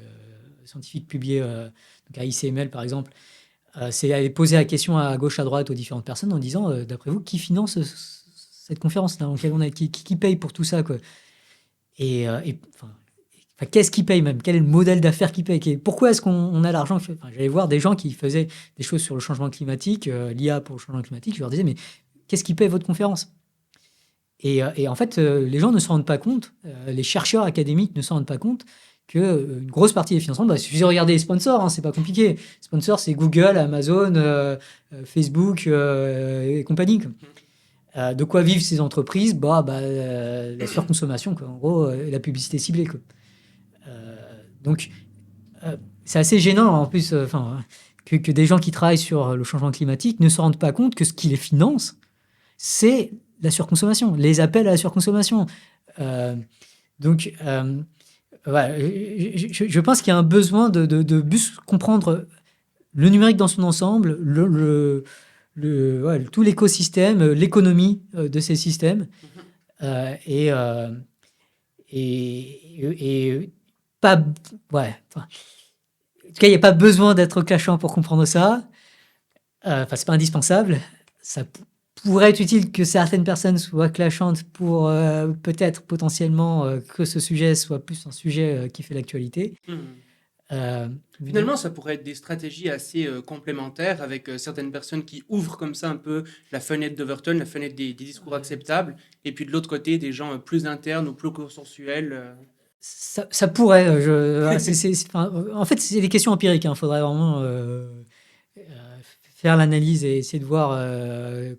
scientifique publié donc à ICML, par exemple, c'est aller poser la question à gauche, à droite aux différentes personnes en disant, d'après vous, qui finance cette conférence-là, dans laquelle on est, qui paye pour tout ça, quoi. Et qu'est-ce qui paye même? Quel est le modèle d'affaires qui paye? Pourquoi est-ce qu'on a l'argent? J'allais voir des gens qui faisaient des choses sur le changement climatique, l'IA pour le changement climatique. Je leur disais, mais qu'est-ce qui paye votre conférence? Et en fait, les gens ne se rendent pas compte, les chercheurs académiques ne se rendent pas compte qu'une grosse partie des financements, il suffit de regarder les sponsors, c'est pas compliqué. Les sponsors, c'est Google, Amazon, Facebook et compagnie. De quoi vivent ces entreprises? La surconsommation, quoi. En gros, la publicité ciblée, quoi. Donc, c'est assez gênant, en plus, que des gens qui travaillent sur le changement climatique ne se rendent pas compte que ce qui les finance, c'est la surconsommation, les appels à la surconsommation. Donc, je pense qu'il y a un besoin de plus comprendre le numérique dans son ensemble, tout l'écosystème, l'économie de ces systèmes. Et, pas. Ouais. Enfin, en tout cas, il n'y a pas besoin d'être clashant pour comprendre ça. Enfin, c'est pas indispensable. Ça pourrait être utile que certaines personnes soient clashantes pour peut-être potentiellement que ce sujet soit plus un sujet qui fait l'actualité. Euh, Finalement, ça pourrait être des stratégies assez complémentaires avec certaines personnes qui ouvrent comme ça un peu la fenêtre d'Overton, la fenêtre des discours acceptables, et puis de l'autre côté, des gens plus internes ou plus consensuels. ça pourrait. Enfin, en fait, c'est des questions empiriques. Il faudrait vraiment faire l'analyse et essayer de voir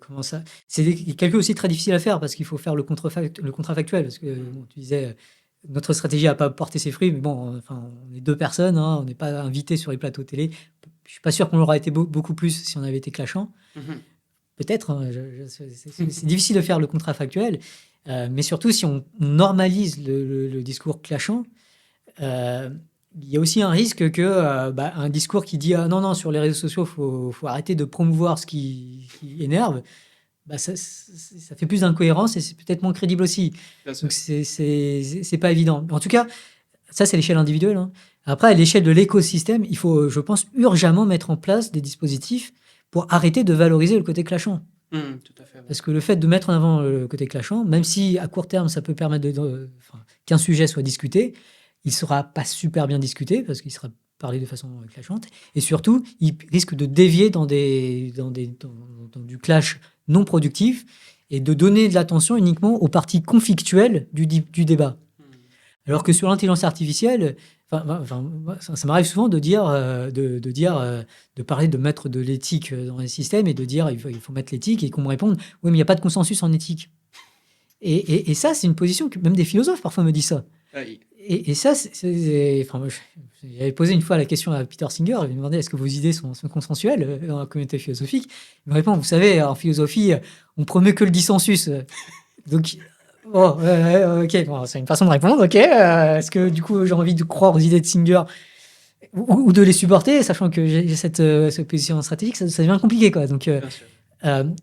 comment ça. C'est des calculs aussi très difficiles à faire parce qu'il faut faire le contrefactuel. Parce que bon, tu disais, notre stratégie n'a pas porté ses fruits, mais bon, enfin, on est deux personnes, on n'est pas invités sur les plateaux télé. Je suis pas sûr qu'on l'aura été beaucoup plus si on avait été clashant. Peut-être, c'est difficile de faire le contrefactuel, mais surtout si on normalise le discours clashant, il y a aussi un risque que un discours qui dit non, non, sur les réseaux sociaux, faut arrêter de promouvoir ce qui énerve, ça fait plus d'incohérence et c'est peut-être moins crédible aussi. Donc c'est pas évident. En tout cas, ça c'est l'échelle individuelle. Après, à l'échelle de l'écosystème, il faut, je pense, urgemment mettre en place des dispositifs pour arrêter de valoriser le côté clashant. Tout à fait, ouais. Parce que le fait de mettre en avant le côté clashant, même si à court terme ça peut permettre qu'un sujet soit discuté, il ne sera pas super bien discuté parce qu'il sera parlé de façon clashante. Et surtout, il risque de dévier dans du clash non productif et de donner de l'attention uniquement aux parties conflictuelles du débat. Alors que sur l'intelligence artificielle, ça m'arrive souvent de dire, de parler de mettre de l'éthique dans les systèmes et de dire il faut mettre l'éthique et qu'on me réponde oui, mais il n'y a pas de consensus en éthique. Et ça, c'est une position que même des philosophes parfois me disent ça. Oui. Et ça, j'avais posé une fois la question à Peter Singer, il me demandait est-ce que vos idées sont consensuelles dans la communauté philosophique. Il me répond vous savez, en philosophie, on promeut que le dissensus. Donc, bon, ok, bon, c'est une façon de répondre, ok. Est-ce que du coup j'ai envie de croire aux idées de Singer ou de les supporter, sachant que j'ai cette position stratégique, ça devient compliqué, quoi. Donc,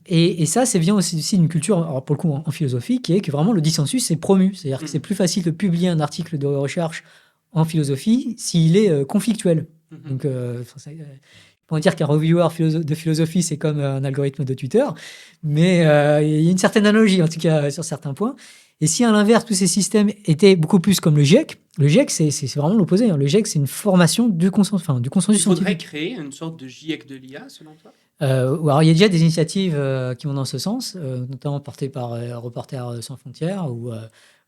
et ça vient aussi d'une culture, alors pour le coup en philosophie, qui est que vraiment le dissensus c'est promu. C'est-à-dire que c'est plus facile de publier un article de recherche en philosophie s'il est conflictuel. Donc, on va dire qu'un reviewer de philosophie, c'est comme un algorithme de Twitter, mais il y a une certaine analogie, en tout cas, sur certains points. Et si, à l'inverse, tous ces systèmes étaient beaucoup plus comme le GIEC, c'est vraiment l'opposé. Le GIEC, c'est une formation du consensus scientifique. Il faudrait créer une sorte de GIEC de l'IA, selon toi ? Alors, il y a déjà des initiatives qui vont dans ce sens, notamment portées par Reporters sans frontières ou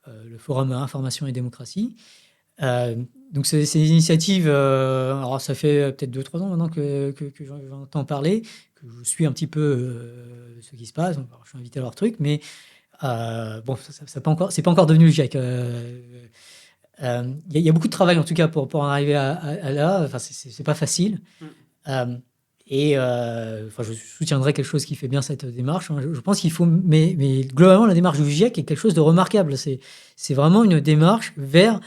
le Forum Information et Démocratie. Donc, ces initiatives, alors ça fait peut-être 2-3 ans maintenant que j'entends parler, que je suis un petit peu ce qui se passe. Alors, je suis invité à leur truc, mais bon, c'est pas encore devenu le GIEC. Il y a beaucoup de travail en tout cas pour en arriver à là. Enfin, c'est pas facile. Je soutiendrai quelque chose qui fait bien cette démarche. Je pense qu'il faut, mais globalement, la démarche du GIEC est quelque chose de remarquable. C'est vraiment une démarche vers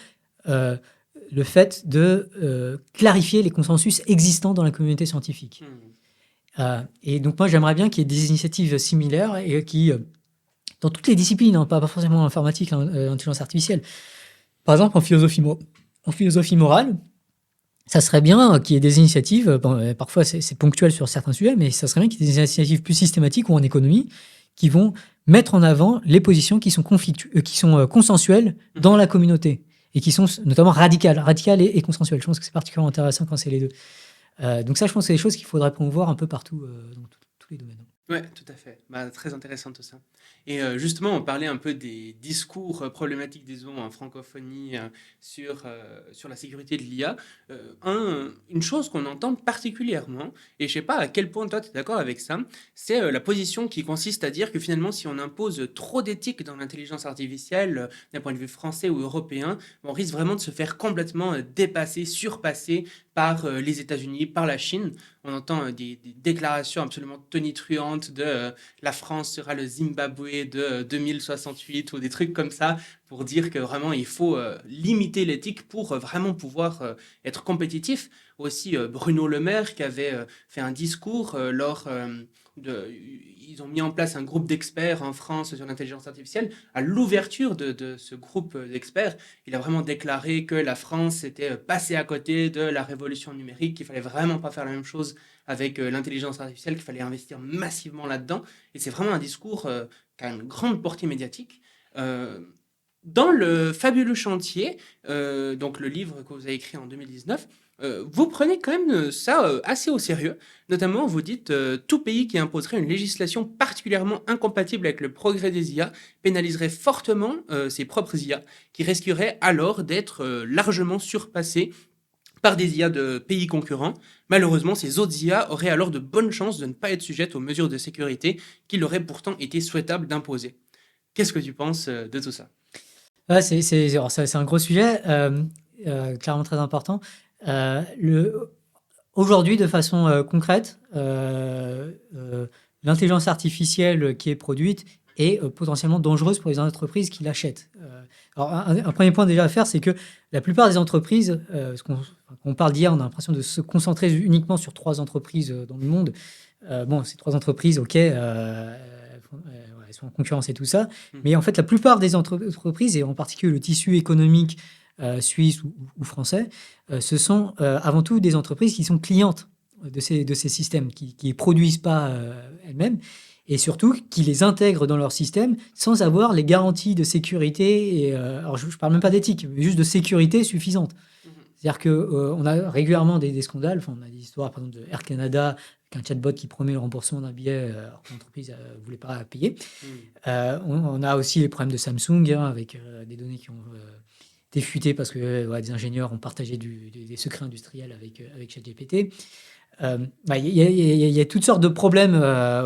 le fait de clarifier les consensus existants dans la communauté scientifique. Et donc, moi, j'aimerais bien qu'il y ait des initiatives similaires et qui, dans toutes les disciplines, pas forcément en informatique, intelligence artificielle, par exemple en philosophie morale, ça serait bien qu'il y ait des initiatives, parfois c'est ponctuel sur certains sujets, mais ça serait bien qu'il y ait des initiatives plus systématiques ou en économie qui vont mettre en avant les positions qui sont consensuelles dans la communauté et qui sont notamment radicales et consensuelles. Je pense que c'est particulièrement intéressant quand c'est les deux. Donc ça, je pense que c'est des choses qu'il faudrait promouvoir un peu partout dans tous les domaines. Oui, tout à fait. Très intéressant tout ça. Et justement, on parlait un peu des discours problématiques, disons, en francophonie sur la sécurité de l'IA. Une chose qu'on entend particulièrement, et je ne sais pas à quel point toi tu es d'accord avec ça, c'est la position qui consiste à dire que finalement, si on impose trop d'éthique dans l'intelligence artificielle, d'un point de vue français ou européen, on risque vraiment de se faire complètement dépasser, surpasser par les États-Unis, par la Chine. On entend des déclarations absolument tonitruantes de la France sera le Zimbabwe de 2068 ou des trucs comme ça pour dire que vraiment il faut limiter l'éthique pour vraiment pouvoir être compétitif. Aussi Bruno Le Maire qui avait fait un discours ils ont mis en place un groupe d'experts en France sur l'intelligence artificielle. À l'ouverture de ce groupe d'experts, il a vraiment déclaré que la France était passée à côté de la révolution numérique, qu'il fallait vraiment pas faire la même chose avec l'intelligence artificielle, qu'il fallait investir massivement là-dedans. Et c'est vraiment un discours qui a une grande portée médiatique. Dans le fabuleux chantier, donc le livre que vous avez écrit en 2019, vous prenez quand même ça assez au sérieux. Notamment, vous dites tout pays qui imposerait une législation particulièrement incompatible avec le progrès des IA pénaliserait fortement ses propres IA, qui risqueraient alors d'être largement surpassées par des IA de pays concurrents. Malheureusement, ces autres IA auraient alors de bonnes chances de ne pas être sujettes aux mesures de sécurité qu'il aurait pourtant été souhaitable d'imposer. Qu'est-ce que tu penses de tout ça? Alors c'est un gros sujet, clairement très important. Aujourd'hui, de façon concrète, l'intelligence artificielle qui est produite est potentiellement dangereuse pour les entreprises qui l'achètent. Alors, un premier point déjà à faire, c'est que la plupart des entreprises, parce quand on parle d'IA, on a l'impression de se concentrer uniquement sur 3 entreprises dans le monde. Bon, ces 3 entreprises, ok, elles sont en concurrence et tout ça, mais en fait, la plupart des entreprises, et en particulier le tissu économique suisse ou français, ce sont avant tout des entreprises qui sont clientes de ces systèmes, qui ne produisent pas elles-mêmes, et surtout qui les intègrent dans leur système sans avoir les garanties de sécurité, alors je ne parle même pas d'éthique, mais juste de sécurité suffisante. C'est-à-dire qu'on a régulièrement des scandales, enfin, on a des histoires par exemple de Air Canada, avec un chatbot qui promet le remboursement d'un billet alors que l'entreprise ne voulait pas payer. On a aussi les problèmes de Samsung, avec des données qui ont été futées parce que des ingénieurs ont partagé des secrets industriels avec ChatGPT. Il y a toutes sortes de problèmes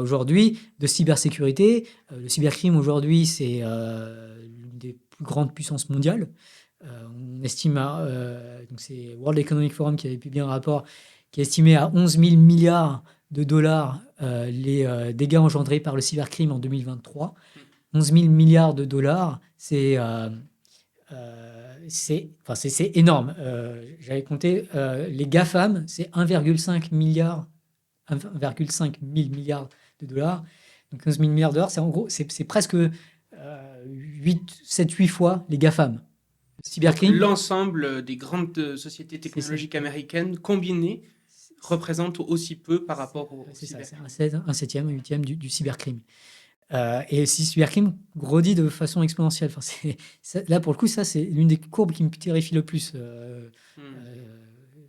aujourd'hui de cybersécurité. Le cybercrime aujourd'hui, c'est l'une des plus grandes puissances mondiales. On estime donc c'est World Economic Forum qui avait publié un rapport qui estimait à 11 000 milliards de dollars les dégâts engendrés par le cybercrime en 2023. 11 000 milliards de dollars, c'est énorme. J'avais compté, les GAFAM, c'est 1,5 milliard, 1,5 milliards de dollars. Donc 11 000 milliards de dollars, c'est en gros, c'est presque 7-8 fois les GAFAM. Cybercrime. L'ensemble des grandes sociétés technologiques américaines combinées représente aussi peu par rapport au cybercrime. C'est un 7e, un 8e du cybercrime. Et le cybercrime grandit de façon exponentielle. Là, pour le coup, ça, c'est l'une des courbes qui me terrifie le plus.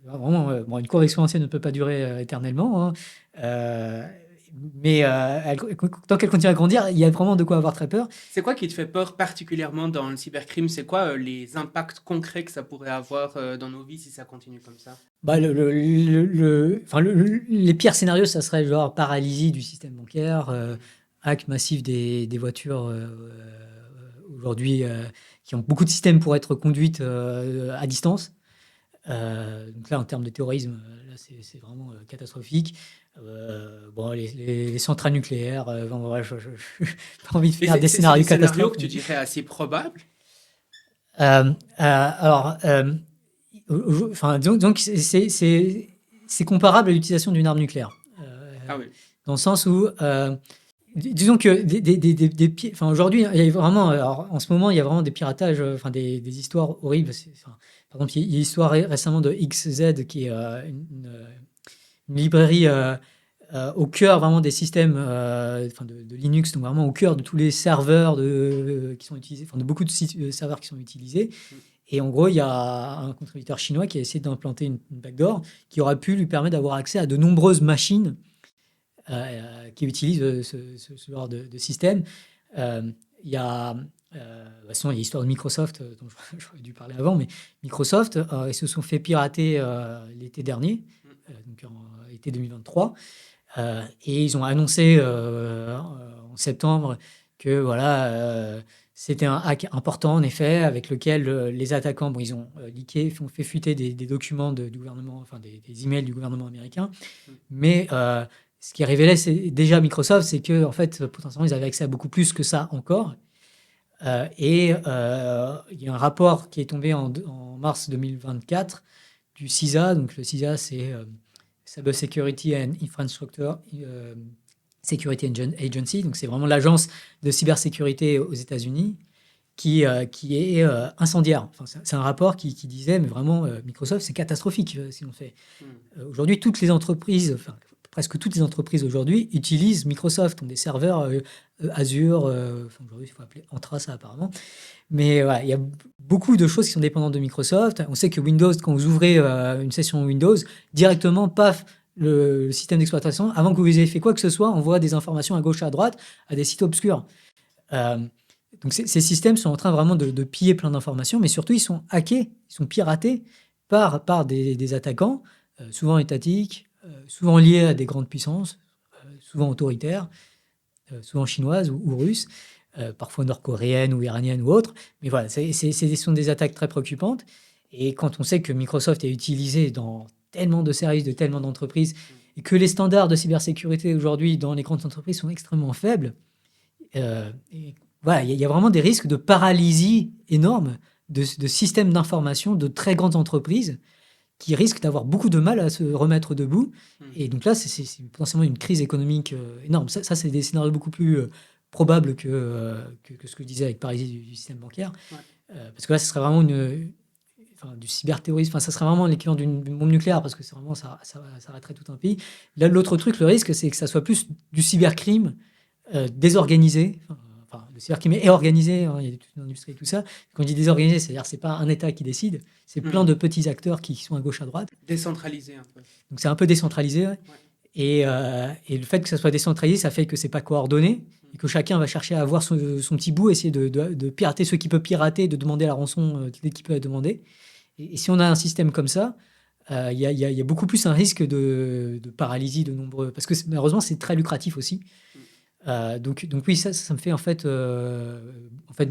Vraiment, une courbe exponentielle ne peut pas durer éternellement. Mais tant qu'elle continue à grandir, il y a vraiment de quoi avoir très peur. C'est quoi qui te fait peur particulièrement dans le cybercrime? C'est quoi les impacts concrets que ça pourrait avoir dans nos vies si ça continue comme ça? Les pires scénarios, ça serait genre paralysie du système bancaire, hack massif des voitures aujourd'hui qui ont beaucoup de systèmes pour être conduites à distance. Donc là, en termes de terrorisme, là, c'est vraiment catastrophique. Les centrales nucléaires, j'ai pas envie de faire des scénarios catastrophiques. Que tu dirais assez probables. Donc c'est comparable à l'utilisation d'une arme nucléaire. Oui. Dans le sens où, disons que aujourd'hui, il y a vraiment, alors, en ce moment, il y a vraiment des piratages, des histoires horribles. Par exemple, il y a l'histoire récemment de XZ, qui est une librairie au cœur vraiment des systèmes de Linux, donc vraiment au cœur de tous les serveurs qui sont utilisés, de beaucoup de serveurs qui sont utilisés. Et en gros, il y a un contributeur chinois qui a essayé d'implanter une backdoor qui aurait pu lui permettre d'avoir accès à de nombreuses machines qui utilisent ce genre de système. Il y a sinon, il y a l'histoire de Microsoft, dont j'aurais dû parler avant, mais Microsoft, ils se sont fait pirater l'été dernier, donc en été 2023, et ils ont annoncé en septembre que c'était un hack important, en effet, avec lequel les attaquants, ils ont leaké, ont fait fuiter des documents du gouvernement, des emails du gouvernement américain, mais ce qui révélait déjà Microsoft, c'est que en fait, potentiellement, ils avaient accès à beaucoup plus que ça encore. Il y a un rapport qui est tombé en mars 2024 du CISA. Donc le CISA, c'est Cyber Security and Infrastructure Security Agency. Donc c'est vraiment l'agence de cybersécurité aux États-Unis qui est incendiaire. Enfin, c'est un rapport qui disait, mais vraiment, Microsoft, c'est catastrophique si on fait. Aujourd'hui, toutes les entreprises, enfin, presque toutes les entreprises aujourd'hui utilisent Microsoft, ont des serveurs Azure, aujourd'hui il faut appeler Entra ça apparemment. Mais voilà, il y a beaucoup de choses qui sont dépendantes de Microsoft. On sait que Windows, quand vous ouvrez une session Windows, directement, paf, le système d'exploitation, avant que vous ayez fait quoi que ce soit, envoie des informations à gauche et à droite à des sites obscurs. Donc ces systèmes sont en train vraiment de piller plein d'informations, mais surtout ils sont hackés, ils sont piratés par des attaquants, souvent étatiques, souvent liés à des grandes puissances, souvent autoritaires, souvent chinoises ou russes, parfois nord-coréennes ou iraniennes ou autres. Mais voilà, ce sont des attaques très préoccupantes. Et quand on sait que Microsoft est utilisé dans tellement de services, de tellement d'entreprises, et que les standards de cybersécurité aujourd'hui dans les grandes entreprises sont extrêmement faibles, voilà, il y a vraiment des risques de paralysie énorme de systèmes d'information de très grandes entreprises qui risquent d'avoir beaucoup de mal à se remettre debout. Et donc là, c'est potentiellement une crise économique énorme. Ça c'est des scénarios beaucoup plus probables que ce que je disais avec paralysie du système bancaire. Ouais. Parce que là, ce serait vraiment du cyberterrorisme. Enfin, ça serait vraiment l'équivalent d'une bombe nucléaire parce que c'est vraiment, ça arrêterait tout un pays. Là, l'autre truc, le risque, c'est que ça soit plus du cybercrime désorganisé. Le cybercrime est organisé, hein, il y a toute une industrie et tout ça. Quand on dit désorganisé, c'est-à-dire que ce n'est pas un État qui décide, c'est plein de petits acteurs qui sont à gauche, à droite. Décentralisé un peu. Donc c'est un peu décentralisé. Ouais. Et le fait que ça soit décentralisé, ça fait que ce n'est pas coordonné et que chacun va chercher à avoir son petit bout, essayer de pirater ce qu'il peut pirater, de demander la rançon dès qu'il peut la demander. Et si on a un système comme ça, il y a beaucoup plus un risque de paralysie de nombreux... Parce que malheureusement, c'est très lucratif aussi. Donc oui, ça me fait en fait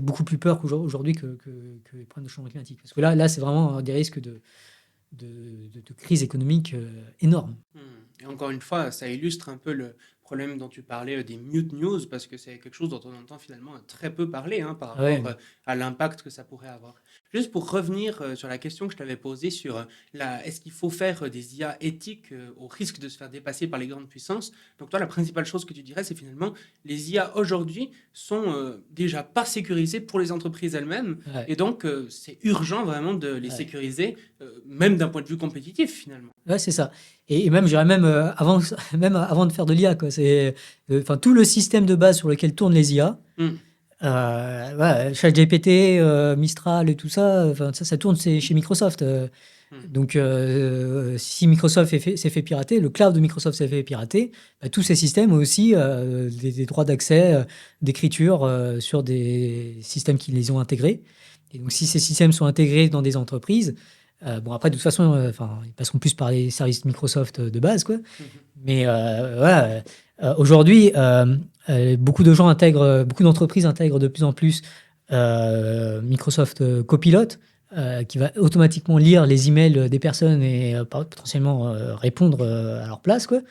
beaucoup plus peur qu'aujourd'hui que les problèmes de changement climatique. Parce que là c'est vraiment des risques de crise économique énormes. Et encore une fois, ça illustre un peu le problème dont tu parlais des mute news, parce que c'est quelque chose dont on entend finalement très peu parler par rapport à l'impact que ça pourrait avoir. Juste pour revenir sur la question que je t'avais posée sur est-ce qu'il faut faire des IA éthiques au risque de se faire dépasser par les grandes puissances. Donc toi, la principale chose que tu dirais, c'est finalement les IA aujourd'hui sont déjà pas sécurisées pour les entreprises elles-mêmes. Ouais. Et donc, c'est urgent vraiment de les sécuriser, même d'un point de vue compétitif finalement. Ouais, c'est ça. Et même, je dirais même avant de faire de l'IA, quoi. C'est tout le système de base sur lequel tournent les IA. ChatGPT, Mistral et tout ça, ça tourne chez Microsoft. Donc, si Microsoft s'est fait pirater, le cloud de Microsoft s'est fait pirater, tous ces systèmes ont aussi des droits d'accès, d'écriture sur des systèmes qui les ont intégrés. Et donc, si ces systèmes sont intégrés dans des entreprises, après, de toute façon, ils passeront plus par les services Microsoft de base, quoi. Mais aujourd'hui, beaucoup d'entreprises intègrent de plus en plus Microsoft Copilot, qui va automatiquement lire les emails des personnes et potentiellement répondre à leur place, quoi.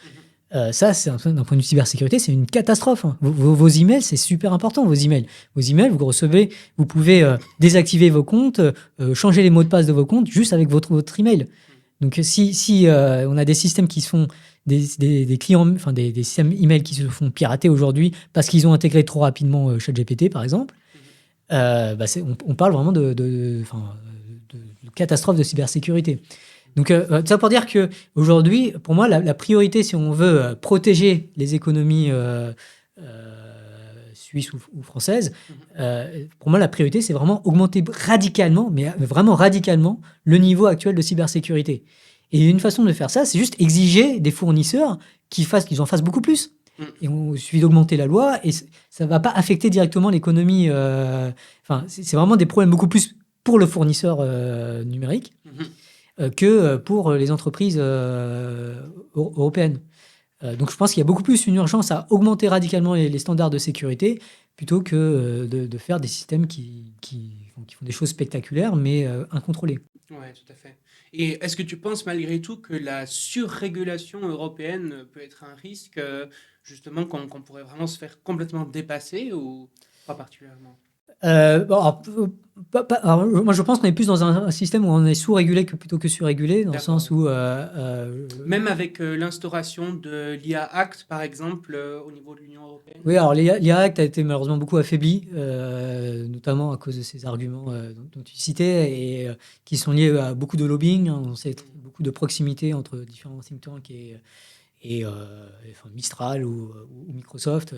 Ça, d'un point de vue cybersécurité, c'est une catastrophe. Hein. Vos emails, c'est super important, vos emails. Vos emails, vous recevez, vous pouvez désactiver vos comptes, changer les mots de passe de vos comptes juste avec votre email. Donc, si on a des systèmes qui sont des clients, des systèmes email qui se font pirater aujourd'hui parce qu'ils ont intégré trop rapidement ChatGPT, par exemple, on parle vraiment de catastrophe de cybersécurité. Donc, ça pour dire qu'aujourd'hui, pour moi, la priorité, si on veut protéger les économies suisses ou françaises, pour moi, la priorité, c'est vraiment augmenter radicalement, mais vraiment radicalement, le niveau actuel de cybersécurité. Et une façon de faire ça, c'est juste exiger des fournisseurs qu'ils en fassent beaucoup plus. Et il suffit d'augmenter la loi et ça ne va pas affecter directement l'économie. C'est vraiment des problèmes beaucoup plus pour le fournisseur numérique. Que pour les entreprises européennes. Donc je pense qu'il y a beaucoup plus une urgence à augmenter radicalement les standards de sécurité plutôt que de faire des systèmes qui font des choses spectaculaires mais incontrôlées. Oui, tout à fait. Et est-ce que tu penses malgré tout que la surrégulation européenne peut être un risque, justement, qu'on pourrait vraiment se faire complètement dépasser ou pas particulièrement ? Bon, alors, moi, je pense qu'on est plus dans un système où on est sous-régulé plutôt que sur-régulé, dans le D'accord. sens où... Même avec l'instauration de l'IA Act, par exemple, au niveau de l'Union européenne. Oui, alors l'IA Act a été malheureusement beaucoup affaibli, notamment à cause de ces arguments dont tu citais, et qui sont liés à beaucoup de lobbying. Hein. On sait beaucoup de proximité entre différents think tanks enfin, Mistral ou Microsoft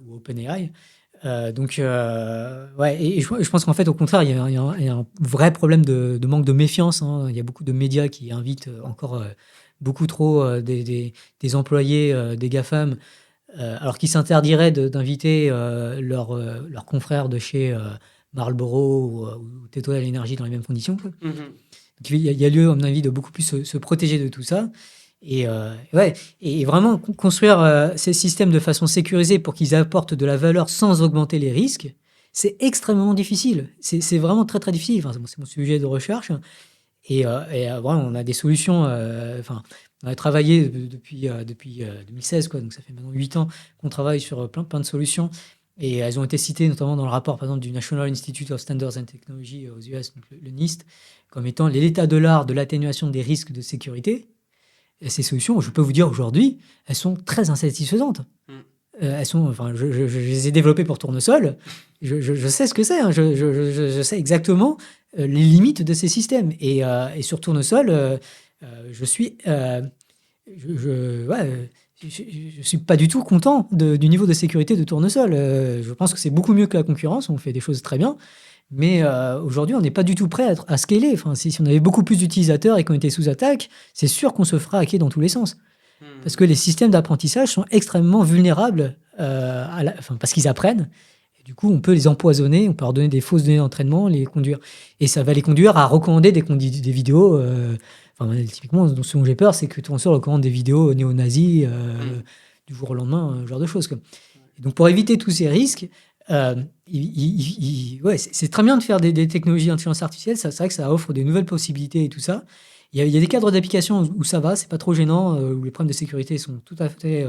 ou OpenAI. Ouais, et je pense qu'en fait, au contraire, il y a un vrai problème de manque de méfiance. Hein. Il y a beaucoup de médias qui invitent encore beaucoup trop des employés des GAFAM, alors qu'ils s'interdiraient d'inviter leurs confrères de chez Marlboro ou Total Energy dans les mêmes conditions. Quoi. Mhm. Donc, il y a lieu, à mon avis, de beaucoup plus se protéger de tout ça. Ouais, et vraiment construire ces systèmes de façon sécurisée pour qu'ils apportent de la valeur sans augmenter les risques, c'est extrêmement difficile. C'est vraiment très très difficile. Enfin, c'est mon sujet de recherche. Vraiment, on a des solutions. Enfin, on a travaillé depuis 2016, quoi, donc ça fait maintenant 8 ans qu'on travaille sur plein de solutions. Et elles ont été citées notamment dans le rapport, par exemple, du National Institute of Standards and Technology aux US, donc le NIST, comme étant l'état de l'art de l'atténuation des risques de sécurité. Et ces solutions, je peux vous dire aujourd'hui, elles sont très insatisfaisantes. Mm. Elles sont, enfin, je les ai développées pour Tournesol. Je sais ce que c'est. Hein. Je sais exactement les limites de ces systèmes. Et sur Tournesol, je suis, ouais, je suis pas du tout content du niveau de sécurité de Tournesol. Je pense que c'est beaucoup mieux que la concurrence. On fait des choses très bien. Mais aujourd'hui, on n'est pas du tout prêt à scaler. Enfin, si on avait beaucoup plus d'utilisateurs et qu'on était sous attaque, c'est sûr qu'on se fera hacker dans tous les sens. Parce que les systèmes d'apprentissage sont extrêmement vulnérables, enfin, parce qu'ils apprennent. Et du coup, on peut les empoisonner, on peut leur donner des fausses données d'entraînement, les conduire. Et ça va les conduire à recommander des vidéos. Enfin, typiquement, ce dont j'ai peur, c'est que Tournesol recommande des vidéos néo-nazis du jour au lendemain, ce genre de choses. Quoi. Et donc, pour éviter tous ces risques, ouais, c'est très bien de faire des technologies d'intelligence artificielle. C'est vrai que ça offre des nouvelles possibilités et tout ça. Il y a des cadres d'application où ça va, c'est pas trop gênant, où les problèmes de sécurité sont tout à fait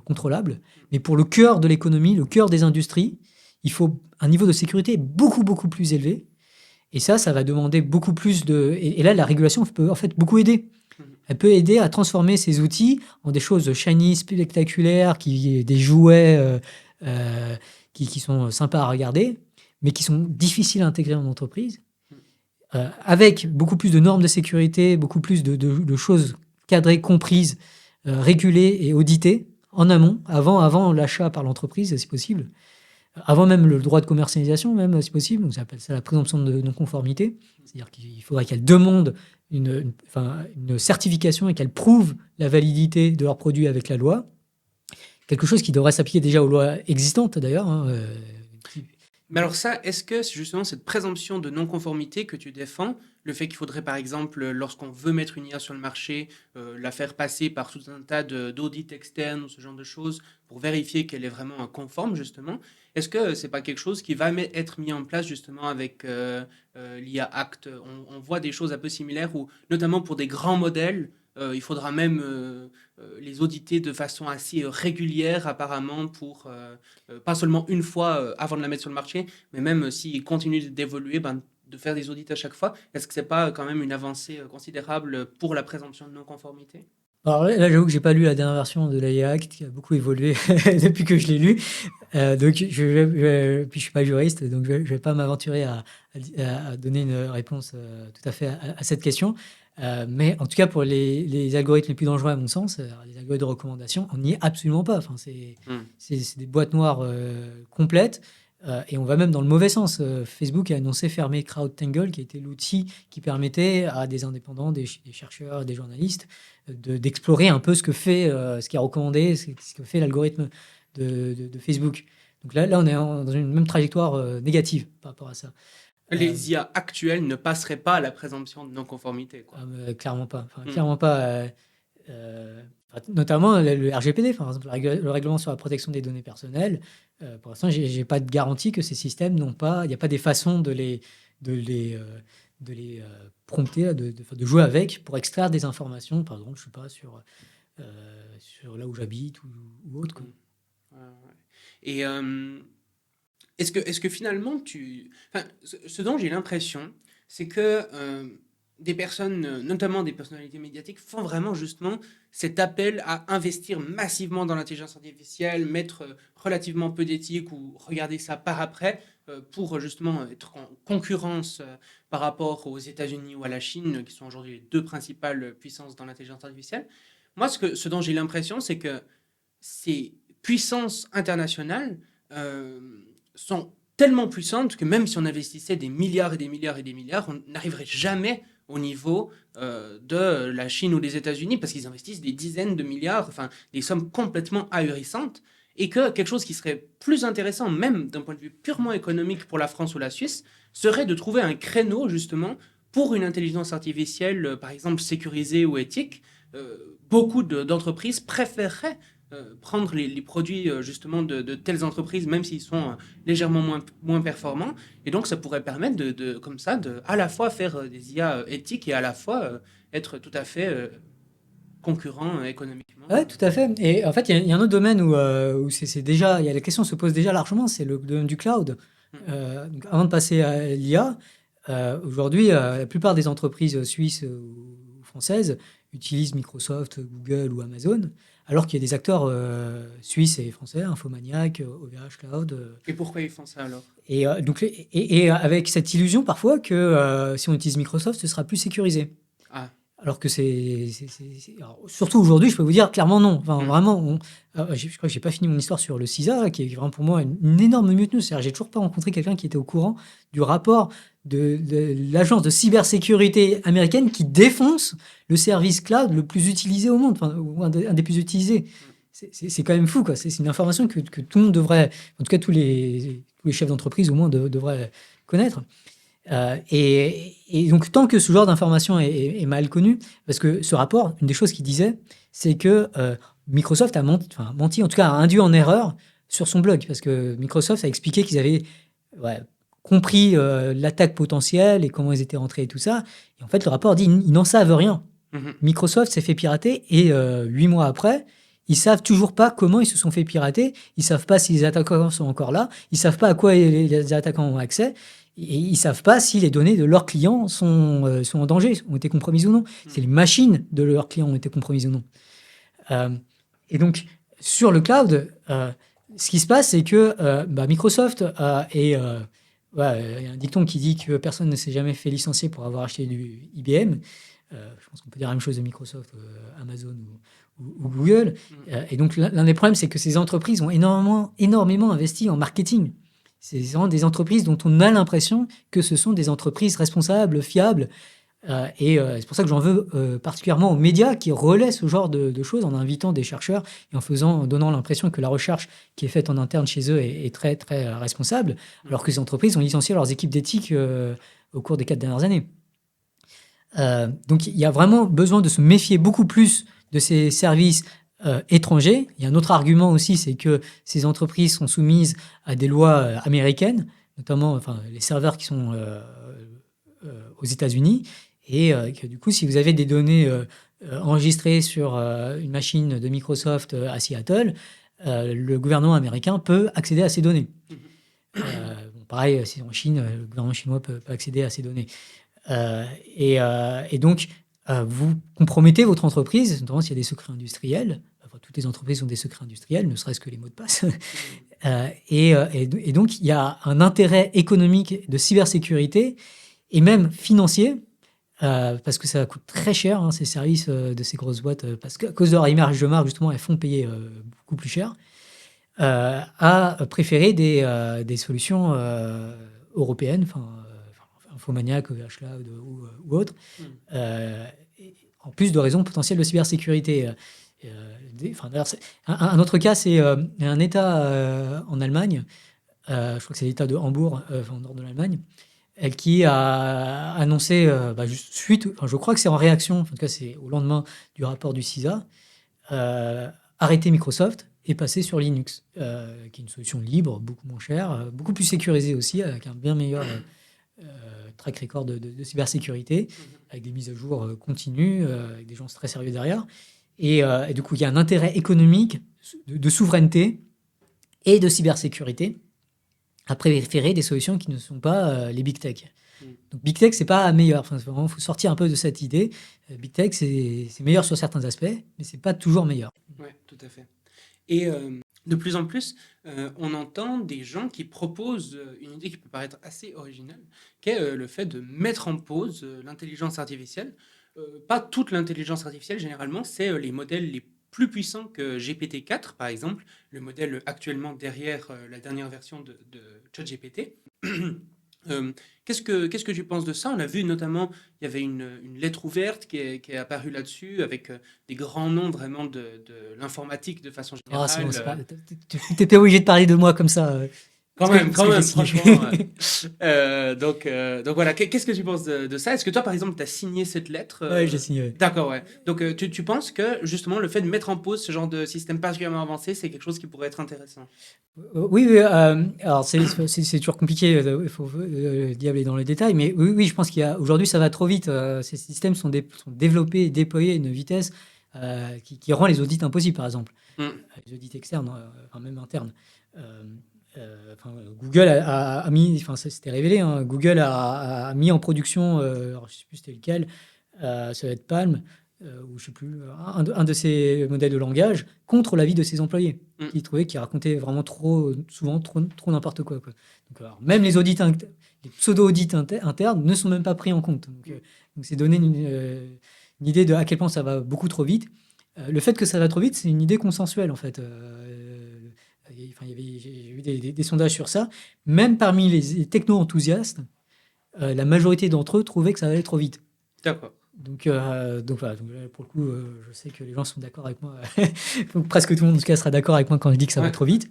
contrôlables. Mais pour le cœur de l'économie, le cœur des industries, il faut un niveau de sécurité beaucoup, beaucoup plus élevé. Et ça va demander beaucoup plus de... Et là, la régulation peut en fait beaucoup aider. Elle peut aider à transformer ces outils en des choses shiny, spectaculaires, des jouets qui sont sympas à regarder, mais qui sont difficiles à intégrer en entreprise. Avec beaucoup plus de normes de sécurité, beaucoup plus de choses cadrées, comprises, régulées et auditées en amont, avant l'achat par l'entreprise, si possible, avant même le droit de commercialisation, même si possible. Donc, ça s'appelle ça la présomption de non-conformité. C'est-à-dire qu'il faudrait qu'elle demande une certification et qu'elle prouve la validité de leurs produits avec la loi. Quelque chose qui devrait s'appliquer déjà aux lois existantes, d'ailleurs. Hein, Mais alors ça, est-ce que c'est justement cette présomption de non-conformité que tu défends, le fait qu'il faudrait par exemple, lorsqu'on veut mettre une IA sur le marché, la faire passer par tout un tas d'audits externes ou ce genre de choses pour vérifier qu'elle est vraiment conforme justement, est-ce que c'est pas quelque chose qui va être mis en place justement avec l'IA Act? On voit des choses un peu similaires où, notamment pour des grands modèles, il faudra même les auditer de façon assez régulière apparemment pour pas seulement une fois avant de la mettre sur le marché, mais même s'ils continuent d'évoluer, ben, de faire des audits à chaque fois. Est-ce que c'est pas quand même une avancée considérable pour la présomption de non-conformité? Alors là, j'avoue que j'ai pas lu la dernière version de l'AI Act, qui a beaucoup évolué depuis que je l'ai lu. Donc, puis je suis pas juriste, donc je vais pas m'aventurer à donner une réponse tout à fait à cette question. Mais en tout cas, pour les algorithmes les plus dangereux, à mon sens, les algorithmes de recommandation, on n'y est absolument pas. Enfin, Hmm. c'est des boîtes noires complètes. Et on va même dans le mauvais sens. Facebook a annoncé fermer CrowdTangle, qui était l'outil qui permettait à des indépendants, des chercheurs, des journalistes, d'explorer un peu ce qui est recommandé, ce que fait l'algorithme de Facebook. Donc là, on est dans une même trajectoire négative par rapport à ça. Les IA actuelles ne passeraient pas à la présomption de non-conformité, quoi. Clairement pas. Enfin, Hmm. clairement pas. Notamment le RGPD, par exemple, le règlement sur la protection des données personnelles. Pour l'instant, j'ai pas de garantie que ces systèmes n'ont pas. Il n'y a pas des façons de les prompter, de jouer avec pour extraire des informations, par exemple, je sais pas, sur là où j'habite ou autre. Quoi. Ouais, ouais. Et est-ce que finalement, enfin, ce dont j'ai l'impression, c'est que des personnes, notamment des personnalités médiatiques, font vraiment justement cet appel à investir massivement dans l'intelligence artificielle, mettre relativement peu d'éthique ou regarder ça par après pour justement être en concurrence par rapport aux États-Unis ou à la Chine, qui sont aujourd'hui les deux principales puissances dans l'intelligence artificielle. Moi, ce dont j'ai l'impression, c'est que ces puissances internationales euh, sont tellement puissantes que même si on investissait des milliards et des milliards et des milliards, on n'arriverait jamais au niveau de la Chine ou des États-Unis parce qu'ils investissent des dizaines de milliards, enfin des sommes complètement ahurissantes, et que quelque chose qui serait plus intéressant, même d'un point de vue purement économique pour la France ou la Suisse, serait de trouver un créneau justement pour une intelligence artificielle, par exemple sécurisée ou éthique. Beaucoup d'entreprises préféreraient prendre les produits justement de telles entreprises, même s'ils sont légèrement moins performants. Et donc, ça pourrait permettre comme ça, à la fois faire des IA éthiques et à la fois être tout à fait concurrent économiquement. Ouais, tout à fait. Et en fait, il y a un autre domaine où c'est déjà, la question se pose déjà largement, c'est le domaine du cloud. Donc avant de passer à l'IA, aujourd'hui, la plupart des entreprises suisses ou françaises utilisent Microsoft, Google ou Amazon, alors qu'il y a des acteurs suisses et français, Infomaniac, OVH Cloud. Et pourquoi ils font ça alors? Et avec cette illusion parfois que si on utilise Microsoft, ce sera plus sécurisé. Ah. Alors que alors, surtout aujourd'hui, je peux vous dire clairement non. Enfin, vraiment, je crois que j'ai pas fini mon histoire sur le CISA, qui est vraiment pour moi une énorme mute news. C'est-à-dire, j'ai toujours pas rencontré quelqu'un qui était au courant du rapport de l'agence de cybersécurité américaine qui défonce le service cloud le plus utilisé au monde, enfin, ou un des plus utilisés. C'est quand même fou, quoi. C'est une information que tout le monde devrait, en tout cas tous les chefs d'entreprise au moins devraient connaître. Et donc, tant que ce genre d'information est mal connu, parce que ce rapport, une des choses qu'il disait, c'est que Microsoft a menti, en tout cas a induit en erreur sur son blog, parce que Microsoft a expliqué qu'ils avaient compris l'attaque potentielle et comment ils étaient rentrés et tout ça. Et en fait, le rapport dit ils n'en savent rien. Microsoft s'est fait pirater et 8 mois après, ils savent toujours pas comment ils se sont fait pirater. Ils savent pas si les attaquants sont encore là. Ils savent pas à quoi les attaquants ont accès. Et ils ne savent pas si les données de leurs clients sont en danger, ont été compromises ou non. Si les machines de leurs clients ont été compromises ou non. Et donc, sur le cloud, ce qui se passe, c'est que Microsoft il y a un dicton qui dit que personne ne s'est jamais fait licencier pour avoir acheté du IBM. Je pense qu'on peut dire la même chose de Microsoft, Amazon ou Google. Et donc, l'un des problèmes, c'est que ces entreprises ont énormément investi en marketing. C'est vraiment des entreprises dont on a l'impression que ce sont des entreprises responsables, fiables. C'est pour ça que j'en veux particulièrement aux médias qui relaient ce genre de choses en invitant des chercheurs et en donnant l'impression que la recherche qui est faite en interne chez eux est très, très responsable, alors que ces entreprises ont licencié leurs équipes d'éthique au cours des 4 dernières années. Donc, il y a vraiment besoin de se méfier beaucoup plus de ces services étrangers. Il y a un autre argument aussi, c'est que ces entreprises sont soumises à des lois américaines, notamment les serveurs qui sont aux États-Unis, et que du coup, si vous avez des données enregistrées sur une machine de Microsoft à Seattle, le gouvernement américain peut accéder à ces données. Pareil, si en Chine, le gouvernement chinois peut accéder à ces données. Et donc, vous compromettez votre entreprise, notamment s'il y a des secrets industriels. Toutes les entreprises ont des secrets industriels, ne serait-ce que les mots de passe. Et donc, il y a un intérêt économique de cybersécurité et même financier, parce que ça coûte très cher, ces services de ces grosses boîtes, parce qu'à cause de leur image de marque, justement, elles font payer beaucoup plus cher, à préférer des solutions européennes, Infomaniac, OVH Cloud ou autres, en plus de raisons potentielles de cybersécurité. Un autre cas, c'est un État en Allemagne, je crois que c'est l'État de Hambourg, au nord de l'Allemagne, qui a annoncé, juste suite, je crois que c'est en réaction, en tout cas c'est au lendemain du rapport du CISA, arrêter Microsoft et passer sur Linux, qui est une solution libre, beaucoup moins chère, beaucoup plus sécurisée aussi, avec un bien meilleur track record de cybersécurité, avec des mises à jour continues, avec des gens très sérieux derrière. Et du coup, il y a un intérêt économique de souveraineté et de cybersécurité à préférer des solutions qui ne sont pas les big tech. Mm. Donc big tech, c'est pas meilleur. Enfin, il faut sortir un peu de cette idée. Big tech, c'est meilleur sur certains aspects, mais c'est pas toujours meilleur. Oui, tout à fait. Et de plus en plus, on entend des gens qui proposent une idée qui peut paraître assez originale, qui est le fait de mettre en pause l'intelligence artificielle. Pas toute l'intelligence artificielle, généralement, c'est les modèles les plus puissants que GPT-4, par exemple, le modèle actuellement derrière la dernière version de ChatGPT. Qu'est-ce que tu penses de ça? On a vu notamment, il y avait une lettre ouverte qui est apparue là-dessus, avec des grands noms vraiment de l'informatique de façon Ah, c'est bon, générale. t'es pas obligé de parler de moi comme ça. Quand Parce que- même, parce quand que j'ai même, signé. franchement. Donc voilà, qu'est-ce que tu penses de ça? Est-ce que toi, par exemple, tu as signé cette lettre? Ouais, j'ai signé. Ouais. D'accord, ouais. Donc tu penses que justement le fait de mettre en pause ce genre de système particulièrement avancé, c'est quelque chose qui pourrait être intéressant? Oui, oui, alors c'est toujours compliqué, il faut le diable est dans les détails, mais oui, oui, je pense qu'il y a aujourd'hui ça va trop vite. Ces systèmes sont développés et déployés à une vitesse qui rend les audits impossibles, par exemple. Hmm. Les audits externes, enfin même internes. Euh, enfin, Google a mis, enfin ça s'était révélé, hein, Google a mis en production, alors je sais plus c'était lequel, ça va être Palm, ou je sais plus, un de ces modèles de langage contre l'avis de ses employés, Mm. qui trouvaient qu'il racontait vraiment trop, souvent trop n'importe quoi, quoi. Donc, alors, même les audits, les pseudo-audits internes ne sont même pas pris en compte. Donc c'est donner une idée de à quel point ça va beaucoup trop vite. Le fait que ça va trop vite, c'est une idée consensuelle en fait. Enfin, j'ai vu des sondages sur ça. Même parmi les techno-enthousiastes, la majorité d'entre eux trouvaient que ça allait trop vite. D'accord. Donc voilà, donc là, pour le coup, je sais que les gens sont d'accord avec moi. Presque tout le monde en tout cas sera d'accord avec moi quand je dis que ça va Ouais. trop vite.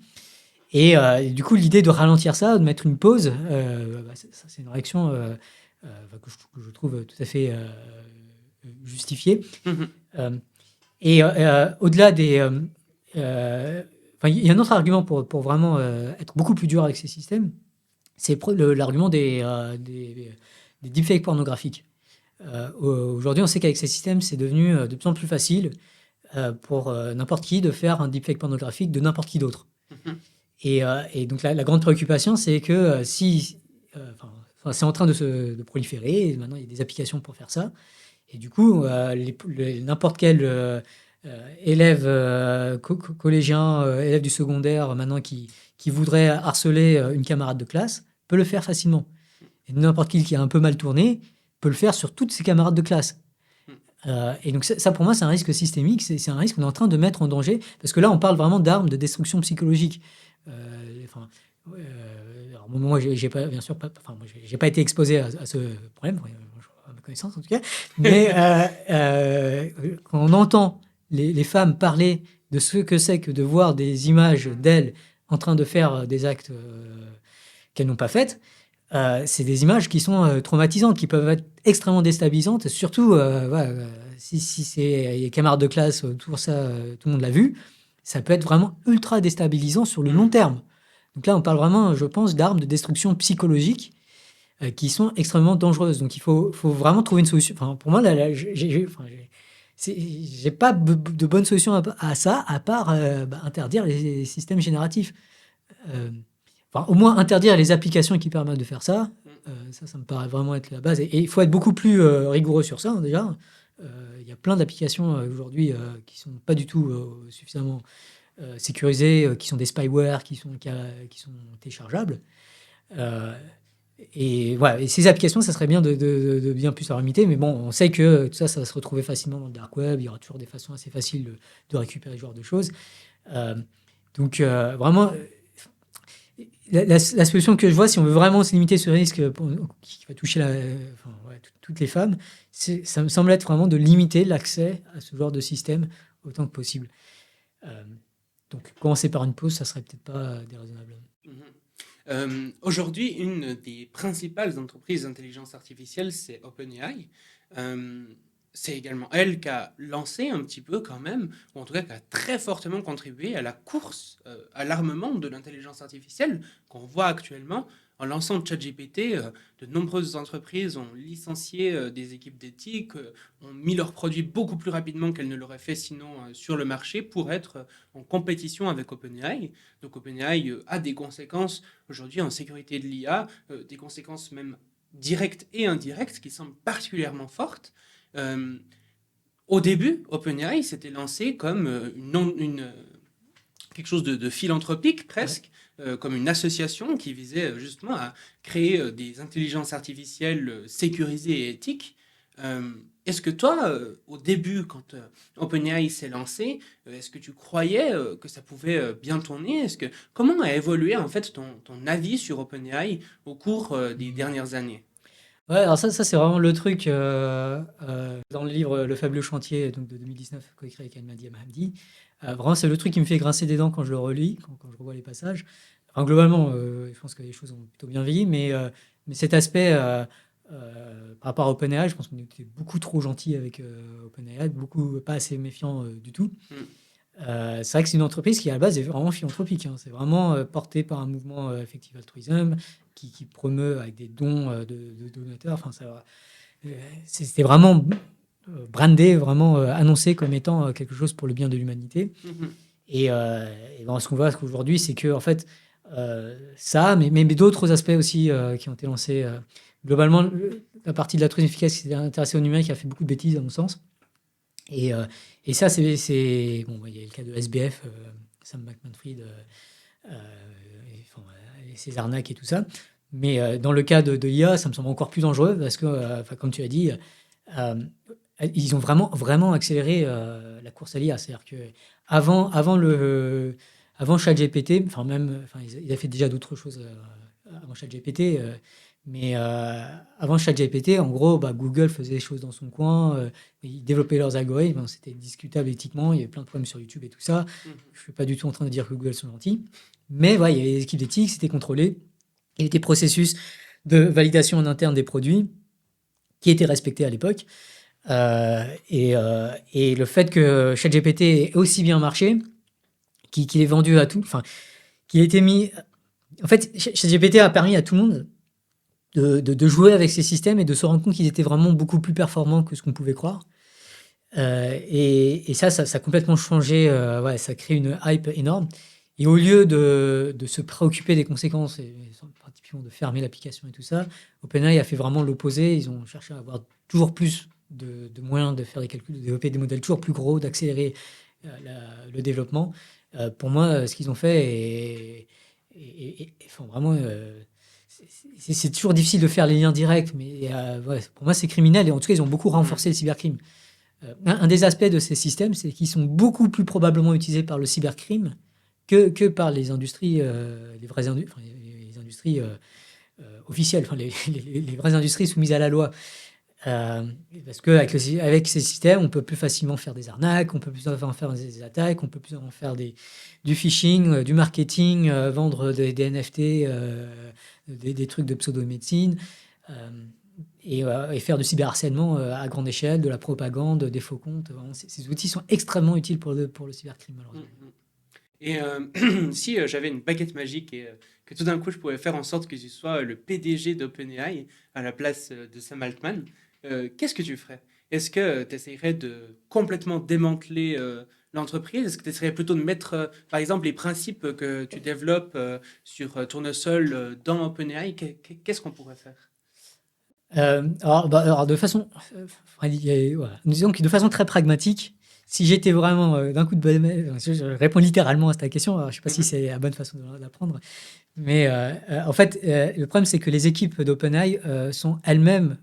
Et du coup, l'idée de ralentir ça, de mettre une pause, c'est une réaction que je trouve tout à fait justifiée. Mhm. Au-delà des... enfin, il y a un autre argument pour vraiment être beaucoup plus dur avec ces systèmes, c'est l'argument des deepfakes pornographiques. Aujourd'hui, on sait qu'avec ces systèmes, c'est devenu de plus en plus facile pour n'importe qui de faire un deepfake pornographique de n'importe qui d'autre. Mhm. Et donc la grande préoccupation, c'est que si... enfin, c'est en train de proliférer, et maintenant il y a des applications pour faire ça. Et du coup, n'importe quel élève collégien, élève du secondaire, maintenant qui voudrait harceler une camarade de classe, peut le faire facilement. Et n'importe qui a un peu mal tourné peut le faire sur toutes ses camarades de classe. Et donc ça, pour moi, c'est un risque systémique, c'est un risque qu'on est en train de mettre en danger, parce que là, on parle vraiment d'armes de destruction psychologique. Enfin, alors, moi, j'ai pas, bien sûr, enfin, moi, j'ai pas été exposé à ce problème, à ma connaissance en tout cas, mais quand on entend les femmes parler de ce que c'est que de voir des images d'elles en train de faire des actes qu'elles n'ont pas faits, c'est des images qui sont traumatisantes, qui peuvent être extrêmement déstabilisantes, surtout voilà, si c'est les camarades de classe, tout ça, tout le monde l'a vu, ça peut être vraiment ultra déstabilisant sur le long terme. Donc là, on parle vraiment, je pense, d'armes de destruction psychologique qui sont extrêmement dangereuses. Donc il faut vraiment trouver une solution. Enfin, pour moi, là, j'ai pas de bonne solution à ça, à part interdire les systèmes génératifs. Euh, Enfin, au moins interdire les applications qui permettent de faire ça. Ça me paraît vraiment être la base. Et il faut être beaucoup plus rigoureux sur ça, hein, déjà. Il y a plein d'applications aujourd'hui qui sont pas du tout suffisamment sécurisées, qui sont des spyware, qui sont téléchargeables. Euh, et voilà. Et ces applications, ça serait bien de bien plus leur limiter. Mais bon, on sait que tout ça, ça va se retrouver facilement dans le dark web. Il y aura toujours des façons assez faciles de récupérer ce genre de choses. Donc, vraiment la solution que je vois, si on veut vraiment se limiter ce risque qui va toucher toutes les femmes, ça me semble être vraiment de limiter l'accès à ce genre de système autant que possible. Donc, commencer par une pause, ça serait peut-être pas déraisonnable. Aujourd'hui, une des principales entreprises d'intelligence artificielle, c'est OpenAI. c'est également elle qui a lancé un petit peu quand même, ou en tout cas qui a très fortement contribué à la course, à l'armement de l'intelligence artificielle qu'on voit actuellement. En lançant ChatGPT, de nombreuses entreprises ont licencié des équipes d'éthique, ont mis leurs produits beaucoup plus rapidement qu'elles ne l'auraient fait sinon sur le marché pour être en compétition avec OpenAI. Donc OpenAI a des conséquences aujourd'hui en sécurité de l'IA, des conséquences même directes et indirectes qui semblent particulièrement fortes. Euh, Au début, OpenAI s'était lancé comme quelque chose de philanthropique presque, comme une association qui visait justement à créer des intelligences artificielles sécurisées et éthiques. Est-ce que toi, au début, quand OpenAI s'est lancé, est-ce que tu croyais que ça pouvait bien tourner? Comment a évolué en fait ton avis sur OpenAI au cours des dernières années? Ouais, alors ça c'est vraiment le truc dans le livre Le fabuleux chantier donc de 2019, coécrit avec Almadi Hamdi. Vraiment, c'est le truc qui me fait grincer des dents quand je le relis, quand je revois les passages. Enfin, globalement, je pense que les choses ont plutôt bien vieilli, mais cet aspect par rapport à OpenAI, je pense qu'on était beaucoup trop gentil avec OpenAI, beaucoup pas assez méfiant du tout. Mm. C'est vrai que c'est une entreprise qui, à la base, est vraiment philanthropique, hein. C'est vraiment porté par un mouvement Effective Altruism qui promeut avec des dons de donateurs. Enfin, c'était vraiment brandé, vraiment annoncé comme étant quelque chose pour le bien de l'humanité. Mhm. Et ben, ce qu'on voit qu'aujourd'hui, c'est que, en fait, ça, mais d'autres aspects aussi qui ont été lancés. Globalement, la partie de l'altruisme efficace qui s'est intéressée au numérique a fait beaucoup de bêtises, à mon sens. Et, euh, et ça, bon, il y a le cas de SBF, Sam Bankman-Fried, et ses arnaques et tout ça. Mais dans le cas de l'IA, ça me semble encore plus dangereux parce que, enfin, comme tu as dit, euh, ils ont vraiment accéléré la course à l'IA. C'est-à-dire que avant ChatGPT, enfin, ils avaient fait déjà d'autres choses avant ChatGPT, mais avant ChatGPT, en gros, bah, Google faisait des choses dans son coin, ils développaient leurs algorithmes, hein, c'était discutable éthiquement, il y avait plein de problèmes sur YouTube et tout ça. Mhm. Je ne suis pas du tout en train de dire que Google sont gentils, mais voilà, il y avait des équipes d'éthique, c'était contrôlé, il y avait des processus de validation en interne des produits qui étaient respectés à l'époque. Et le fait que ChatGPT ait aussi bien marché, qu'il est vendu à tout, enfin, qu'il a été mis. En fait, ChatGPT a permis à tout le monde de jouer avec ces systèmes et de se rendre compte qu'ils étaient vraiment beaucoup plus performants que ce qu'on pouvait croire. Et ça a complètement changé. Ouais, ça crée une hype énorme. Et au lieu de se préoccuper des conséquences, et pratiquement de fermer l'application et tout ça, OpenAI a fait vraiment l'opposé. Ils ont cherché à avoir toujours plus de moyens de faire des calculs, de développer des modèles toujours plus gros, d'accélérer le développement. Pour moi, ce qu'ils ont fait enfin, vraiment, c'est toujours difficile de faire les liens directs, mais ouais, pour moi, c'est criminel. Et en tout cas, ils ont beaucoup renforcé le cybercrime. Un des aspects de ces systèmes, c'est qu'ils sont beaucoup plus probablement utilisés par le cybercrime que par les industries, les vraies enfin, les industries officielles, enfin, les vraies industries soumises à la loi. Euh, Parce qu'avec avec ces systèmes, on peut plus facilement faire des arnaques, on peut plus facilement faire des attaques, on peut plus facilement faire du phishing, du marketing, vendre des NFT, des trucs de pseudo-médecine, euh, et faire du cyberharcèlement à grande échelle, de la propagande, des faux comptes. Vraiment, ces outils sont extrêmement utiles pour le cybercrime, malheureusement. Mhm. Et si j'avais une baguette magique et que tout d'un coup je pouvais faire en sorte que je sois le PDG d'OpenAI à la place de Sam Altman, qu'est-ce que tu ferais? Est-ce que tu essaierais de complètement démanteler l'entreprise? Est-ce que tu essaierais plutôt de mettre, par exemple, les principes que tu développes sur Tournesol dans OpenAI? Qu'est-ce qu'on pourrait faire? Alors, de façon, voilà. Disons que de façon très pragmatique, si j'étais vraiment d'un coup de bonne, je réponds littéralement à ta question. Alors, je ne sais pas si Mhm. c'est la bonne façon de l'apprendre, mais en fait, le problème c'est que les équipes d'OpenAI sont elles-mêmes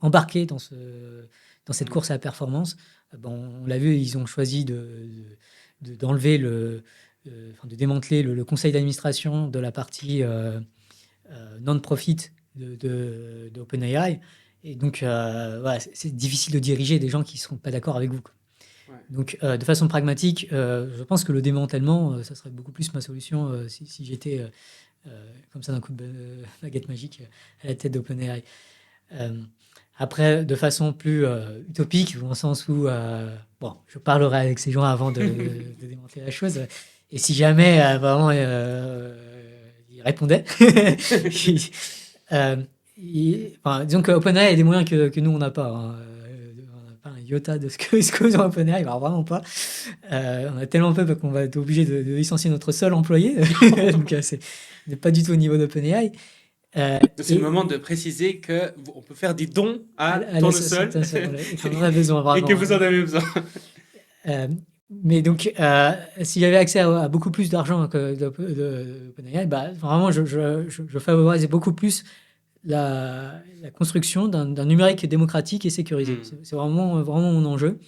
embarquées dans cette course à la performance. Bon, on l'a vu, ils ont choisi d'enlever enfin, de démanteler le conseil d'administration de la partie non-profit d'OpenAI. Et donc, voilà, c'est difficile de diriger des gens qui ne seront pas d'accord avec vous, quoi. Ouais. Donc, de façon pragmatique, je pense que le démantèlement, ça serait beaucoup plus ma solution si j'étais comme ça d'un coup de baguette magique à la tête d'OpenAI. Euh, Après, de façon plus utopique, dans le sens où bon, je parlerai avec ces gens avant de démanteler la chose. Et si jamais vraiment ils répondaient, euh, enfin, disons que OpenAI a des moyens que nous on n'a pas. Hein. On n'a pas un iota de ce que faisait OpenAI, alors vraiment pas. On a tellement peu qu'on va être obligé de licencier notre seul employé. Donc on n'est pas du tout au niveau d'OpenAI. C'est le moment de préciser qu'on peut faire des dons à la Tournesol et qu'on en a besoin et vraiment. que vous en avez besoin. Euh, mais donc, si j'avais accès à beaucoup plus d'argent que d'OpenAI, bah, vraiment, je favorise beaucoup plus la construction d'un numérique démocratique et sécurisé. C'est vraiment, vraiment mon enjeu.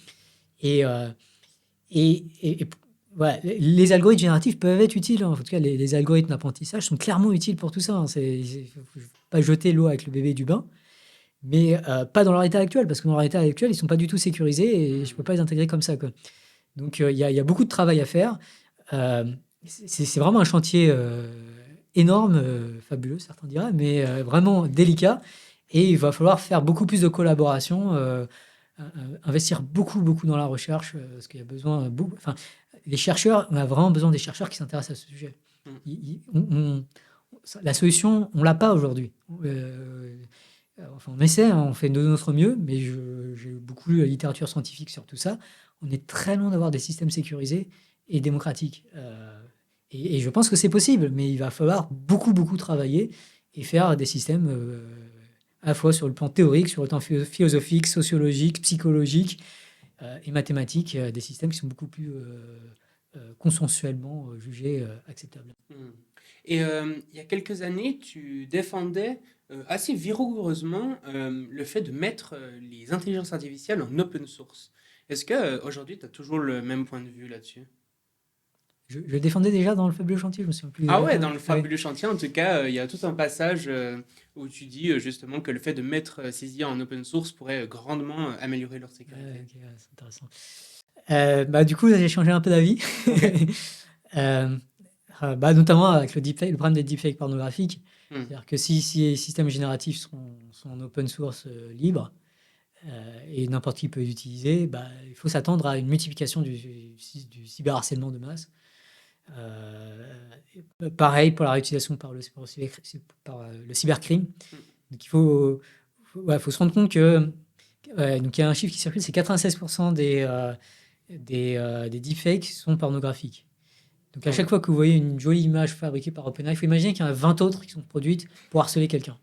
Et, voilà, les algorithmes génératifs peuvent être utiles. Hein. En tout cas, les algorithmes d'apprentissage sont clairement utiles pour tout ça. Hein. Faut pas jeter l'eau avec le bébé du bain. Mais pas dans leur état actuel, parce que dans leur état actuel, ils ne sont pas du tout sécurisés et je ne peux pas les intégrer comme ça. Quoi. Donc il y a beaucoup de travail à faire. C'est vraiment un chantier énorme, fabuleux, certains diraient, mais vraiment délicat. Et il va falloir faire beaucoup plus de collaboration, investir beaucoup, beaucoup dans la recherche, parce qu'il y a besoin. Enfin, les chercheurs, on a vraiment besoin des chercheurs qui s'intéressent à ce sujet. La solution, on ne l'a pas aujourd'hui. Enfin, on essaie, hein, on fait de notre mieux, mais j'ai beaucoup lu la littérature scientifique sur tout ça. On est très loin d'avoir des systèmes sécurisés et démocratiques. Et je pense que c'est possible, mais il va falloir beaucoup, beaucoup travailler et faire des systèmes à la fois sur le plan théorique, sur le plan philosophique, sociologique, psychologique et mathématique, des systèmes qui sont beaucoup plus consensuellement jugés acceptables. Et il y a quelques années, tu défendais assez vigoureusement le fait de mettre les intelligences artificielles en open source. Est-ce qu'aujourd'hui, tu as toujours le même point de vue là-dessus? Je défendais déjà dans le fabuleux chantier, je me souviens plus Ah ouais, exactement. dans le fabuleux chantier, en tout cas, il y a tout un passage où tu dis justement que le fait de mettre ces IA en open source pourrait grandement améliorer leur sécurité. Ouais, ok, ouais, c'est intéressant. Bah, du coup, j'ai changé un peu d'avis. Bah, notamment avec le problème des deepfakes pornographiques. C'est-à-dire que si les systèmes génératifs sont en open source libre et n'importe qui peut les utiliser, bah, il faut s'attendre à une multiplication du cyberharcèlement de masse. Pareil pour la réutilisation par le cybercrime. Donc il faut se rendre compte que donc il y a un chiffre qui circule, c'est 96% des deepfakes sont pornographiques. Donc à chaque fois que vous voyez une jolie image fabriquée par OpenAI, il faut imaginer qu'il y en a 20 autres qui sont produites pour harceler quelqu'un.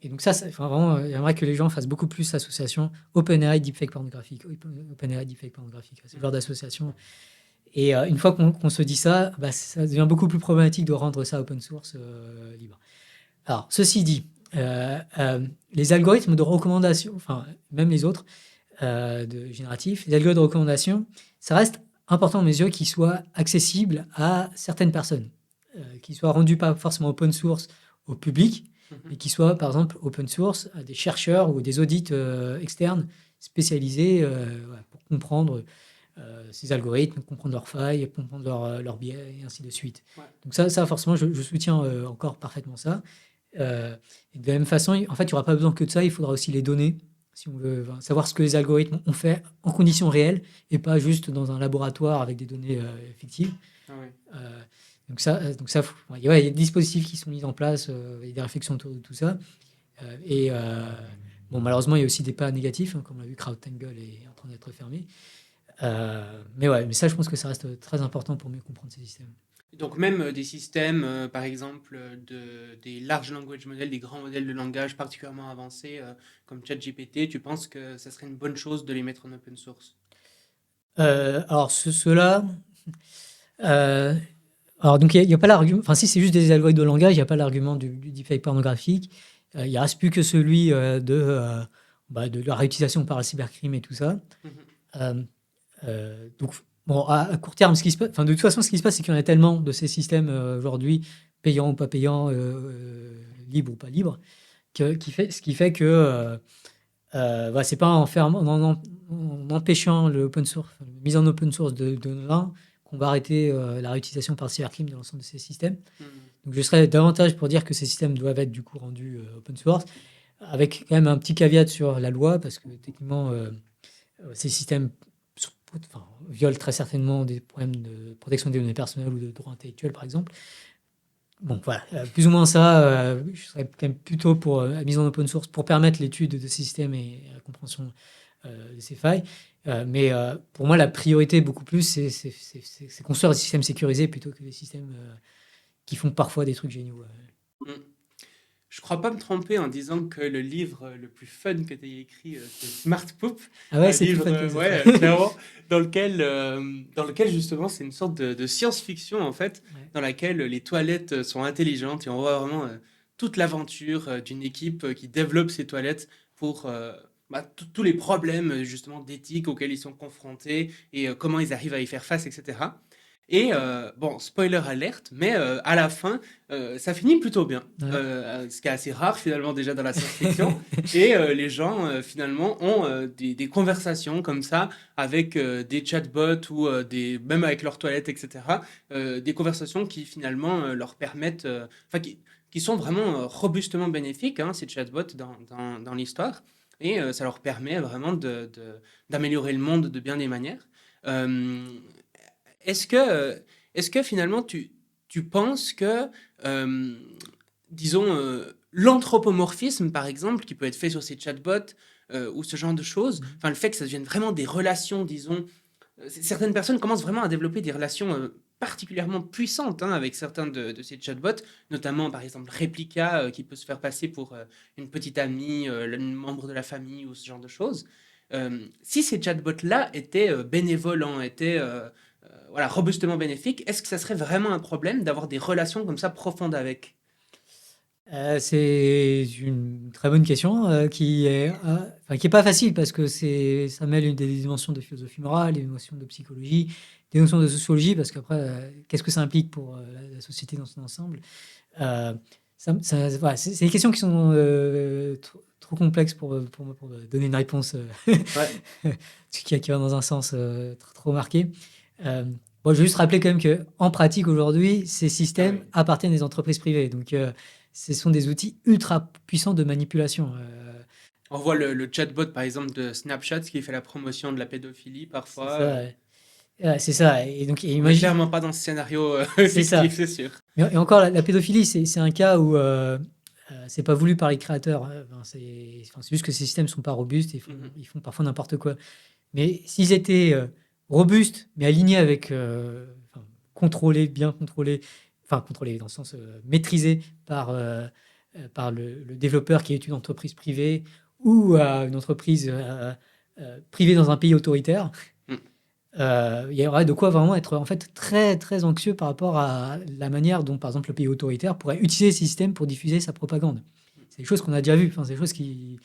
Et donc ça vraiment, j'aimerais que les gens fassent beaucoup plus d'associations OpenAI deepfake pornographique, OpenAI deepfake pornographique, ce genre d'association. Et une fois qu'on se dit ça, bah, ça devient beaucoup plus problématique de rendre ça open source libre. Alors, ceci dit, les algorithmes de recommandation, enfin, même les autres de génératifs, les algorithmes de recommandation, ça reste important à mes yeux qu'ils soient accessibles à certaines personnes, qu'ils soient rendus pas forcément open source au public, mais qu'ils soient, par exemple, open source à des chercheurs ou des audits externes spécialisés pour comprendre ces algorithmes, comprendre leurs failles, comprendre leurs biais, et ainsi de suite. Ouais. Donc ça forcément, je soutiens encore parfaitement ça. Et de la même façon, en fait, il n'y aura pas besoin que de ça, il faudra aussi les données, si on veut savoir ce que les algorithmes ont fait en conditions réelles, et pas juste dans un laboratoire avec des données fictives. Ah ouais. Donc ça, il y a des dispositifs qui sont mis en place, il y a des réflexions autour de tout ça. Bon, malheureusement, il y a aussi des pas négatifs, hein, comme on l'a vu, CrowdTangle est en train d'être fermé. Mais ça, je pense que ça reste très important pour mieux comprendre ces systèmes. Donc même des systèmes, par exemple, des large language models, des grands modèles de langage particulièrement avancés, comme ChatGPT, tu penses que ça serait une bonne chose de les mettre en open source? Alors, ceux-là... alors, donc, il n'y a pas l'argument... Enfin, si c'est juste des algorithmes de langage, il n'y a pas l'argument du deepfake pornographique. Il ne reste plus que celui de la réutilisation par le cybercrime et tout ça. Donc, bon, à court terme, de toute façon, ce qui se passe, c'est qu'il y en a tellement de ces systèmes aujourd'hui, payants ou pas payants, libres ou pas libres, ce qui fait que c'est pas en empêchant le open source, la mise en open source de l'un qu'on va arrêter la réutilisation par le cybercrime de l'ensemble de ces systèmes. Donc, je serais davantage pour dire que ces systèmes doivent être du coup rendus open source. avec quand même un petit caveat sur la loi, parce que techniquement, ces systèmes violent très certainement des problèmes de protection des données personnelles ou de droits intellectuels, par exemple. Bon, voilà, plus ou moins ça, je serais quand même plutôt pour la mise en open source pour permettre l'étude de ces systèmes et la compréhension de ces failles. Mais pour moi, la priorité beaucoup plus, c'est construire des systèmes sécurisés plutôt que des systèmes qui font parfois des trucs géniaux. Mm. Je crois pas me tromper en disant que le livre le plus fun que tu as écrit, c'est Smart Poop. Ah ouais, Un c'est plus livre, fun que ça. clairement, dans lequel justement c'est une sorte de science-fiction en fait, Ouais. dans laquelle les toilettes sont intelligentes et on voit vraiment toute l'aventure d'une équipe qui développe ces toilettes pour tous les problèmes justement d'éthique auxquels ils sont confrontés et comment ils arrivent à y faire face, etc. Et bon, spoiler alerte, mais à la fin, ça finit plutôt bien. Ouais. Ce qui est assez rare finalement déjà dans la science-fiction. Et les gens finalement ont des conversations comme ça avec des chatbots ou même avec leurs toilettes, etc. Des conversations qui finalement leur permettent, qui sont vraiment robustement bénéfiques, hein, ces chatbots dans l'histoire. Et ça leur permet vraiment d'améliorer le monde de bien des manières. Euh, est-ce que, est-ce que finalement tu penses que, euh, disons, l'anthropomorphisme, par exemple, qui peut être fait sur ces chatbots ou ce genre de choses, enfin le fait que ça devienne vraiment des relations, disons, certaines personnes commencent vraiment à développer des relations particulièrement puissantes hein, avec certains de ces chatbots, notamment par exemple Replica qui peut se faire passer pour une petite amie, un membre de la famille ou ce genre de choses. Si ces chatbots-là étaient bénévolents, étaient voilà, robustement bénéfiques, est-ce que ça serait vraiment un problème d'avoir des relations comme ça profondes avec? C'est une très bonne question qui est pas facile parce que ça mêle des dimensions de philosophie morale, des notions de psychologie, des notions de sociologie, parce qu'après, qu'est-ce que ça implique pour la société dans son ensemble? Euh, voilà, c'est des questions qui sont trop complexes pour donner une réponse Ouais. qui va dans un sens trop marqué. Bon, je vais juste rappeler quand même qu'en pratique aujourd'hui, ces systèmes oui. appartiennent à des entreprises privées. Donc, ce sont des outils ultra puissants de manipulation. On voit le chatbot, par exemple, de Snapchat qui fait la promotion de la pédophilie C'est parfois. ça. C'est ça. Et donc, On n'est imagine. clairement pas dans ce scénario C'est ça. fictif, c'est sûr. Et encore, la pédophilie, c'est un cas où c'est pas voulu par les créateurs. C'est juste que ces systèmes sont pas robustes et Mhm. ils font parfois n'importe quoi. Mais s'ils étaient robustes, mais alignés avec, bien contrôlés, enfin contrôlés dans le sens maîtrisés par le développeur qui est une entreprise privée ou une entreprise privée dans un pays autoritaire, Mm. il y aurait de quoi vraiment être en fait très très anxieux par rapport à la manière dont, par exemple, le pays autoritaire pourrait utiliser ce système pour diffuser sa propagande. C'est des choses qu'on a déjà vues. Enfin, c'est des choses qui.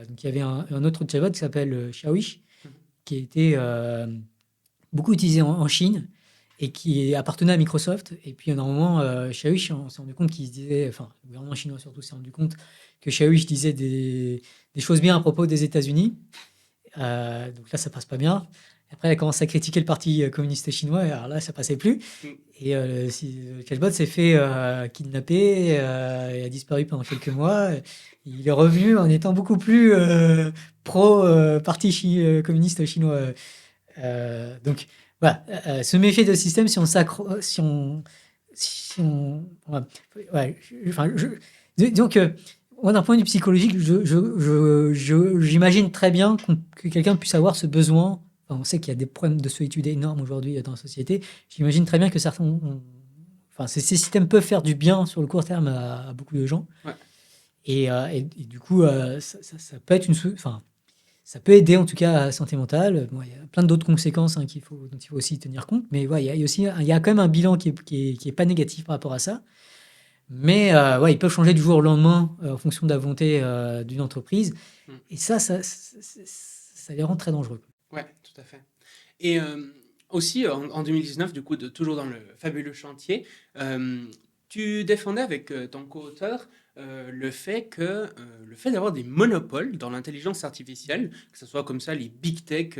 Donc, il y avait un autre chatbot qui s'appelle Xiaoish, qui a été beaucoup utilisé en Chine et qui appartenait à Microsoft. Et puis, à un moment, Xiaoish on s'est rendu compte qu'il se disait, enfin, le gouvernement chinois surtout s'est rendu compte que Xiaoish disait des choses bien à propos des États-Unis. Donc là, ça passe pas bien. Après, elle a commencé à critiquer le parti communiste chinois, et alors là, ça passait plus. Mm. Et le chatbot s'est fait kidnapper, et a disparu pendant quelques mois. Il est revenu en étant beaucoup plus pro parti communiste chinois. Donc voilà, se méfier de ce système si on s'accro, si on, ouais, enfin, disons que moi, d'un point de vue psychologique, j'imagine très bien que quelqu'un puisse avoir ce besoin. Enfin, on sait qu'il y a des problèmes de solitude énormes aujourd'hui dans la société. J'imagine très bien que enfin, ces systèmes peuvent faire du bien sur le court terme à beaucoup de gens. Ouais. Et du coup, ça peut être enfin, ça peut aider en tout cas à la santé mentale. Bon, il y a plein d'autres conséquences hein, dont il faut aussi tenir compte. Mais ouais, il y a quand même un bilan qui est pas négatif par rapport à ça. Mais ouais, ils peuvent changer du jour au lendemain en fonction de la volonté d'une entreprise. Mm. Et ça les rend très dangereux. Ouais, tout à fait. Et aussi, en 2019, du coup, toujours dans le fabuleux chantier, tu défendais avec ton co-auteur le fait d'avoir des monopoles dans l'intelligence artificielle, que ce soit comme ça les big tech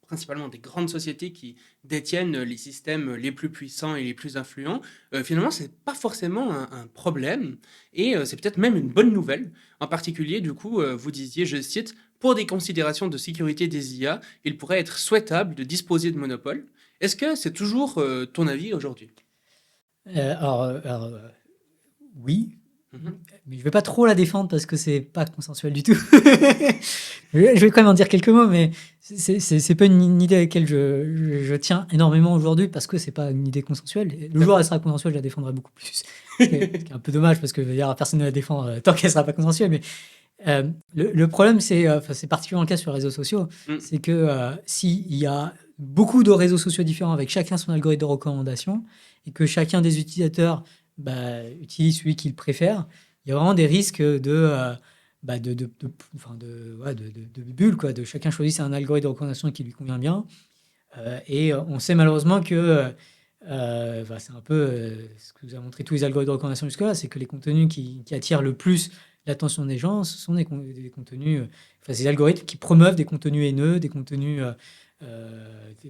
principalement des grandes sociétés qui détiennent les systèmes les plus puissants et les plus influents, finalement, ce n'est pas forcément un problème et c'est peut-être même une bonne nouvelle. En particulier, du coup, vous disiez, je cite, pour des considérations de sécurité des IA, il pourrait être souhaitable de disposer de monopoles. Est-ce que c'est toujours ton avis aujourd'hui? Oui, Mhm. mais je ne vais pas trop la défendre parce que c'est pas consensuel du tout. Je vais quand même en dire quelques mots, mais c'est pas une idée à laquelle je tiens énormément aujourd'hui parce que c'est pas une idée consensuelle. Et le jour où elle sera consensuelle, je la défendrai beaucoup plus. Ce qui est un peu dommage parce que je veux dire, personne ne la défend tant qu'elle sera pas consensuelle. Mais le problème, c'est particulièrement le cas sur les réseaux sociaux, Mm. c'est que s'il y a beaucoup de réseaux sociaux différents avec chacun son algorithme de recommandation et que chacun des utilisateurs utilise celui qu'il préfère, il y a vraiment des risques de bulles, quoi, de chacun choisisse un algorithme de recommandation qui lui convient bien. Et on sait malheureusement que c'est un peu ce que vous avez montré tous les algorithmes de recommandation jusque-là, c'est que les contenus qui attirent le plus l'attention des gens, ce sont des contenus, ces algorithmes qui promeuvent des contenus haineux, des contenus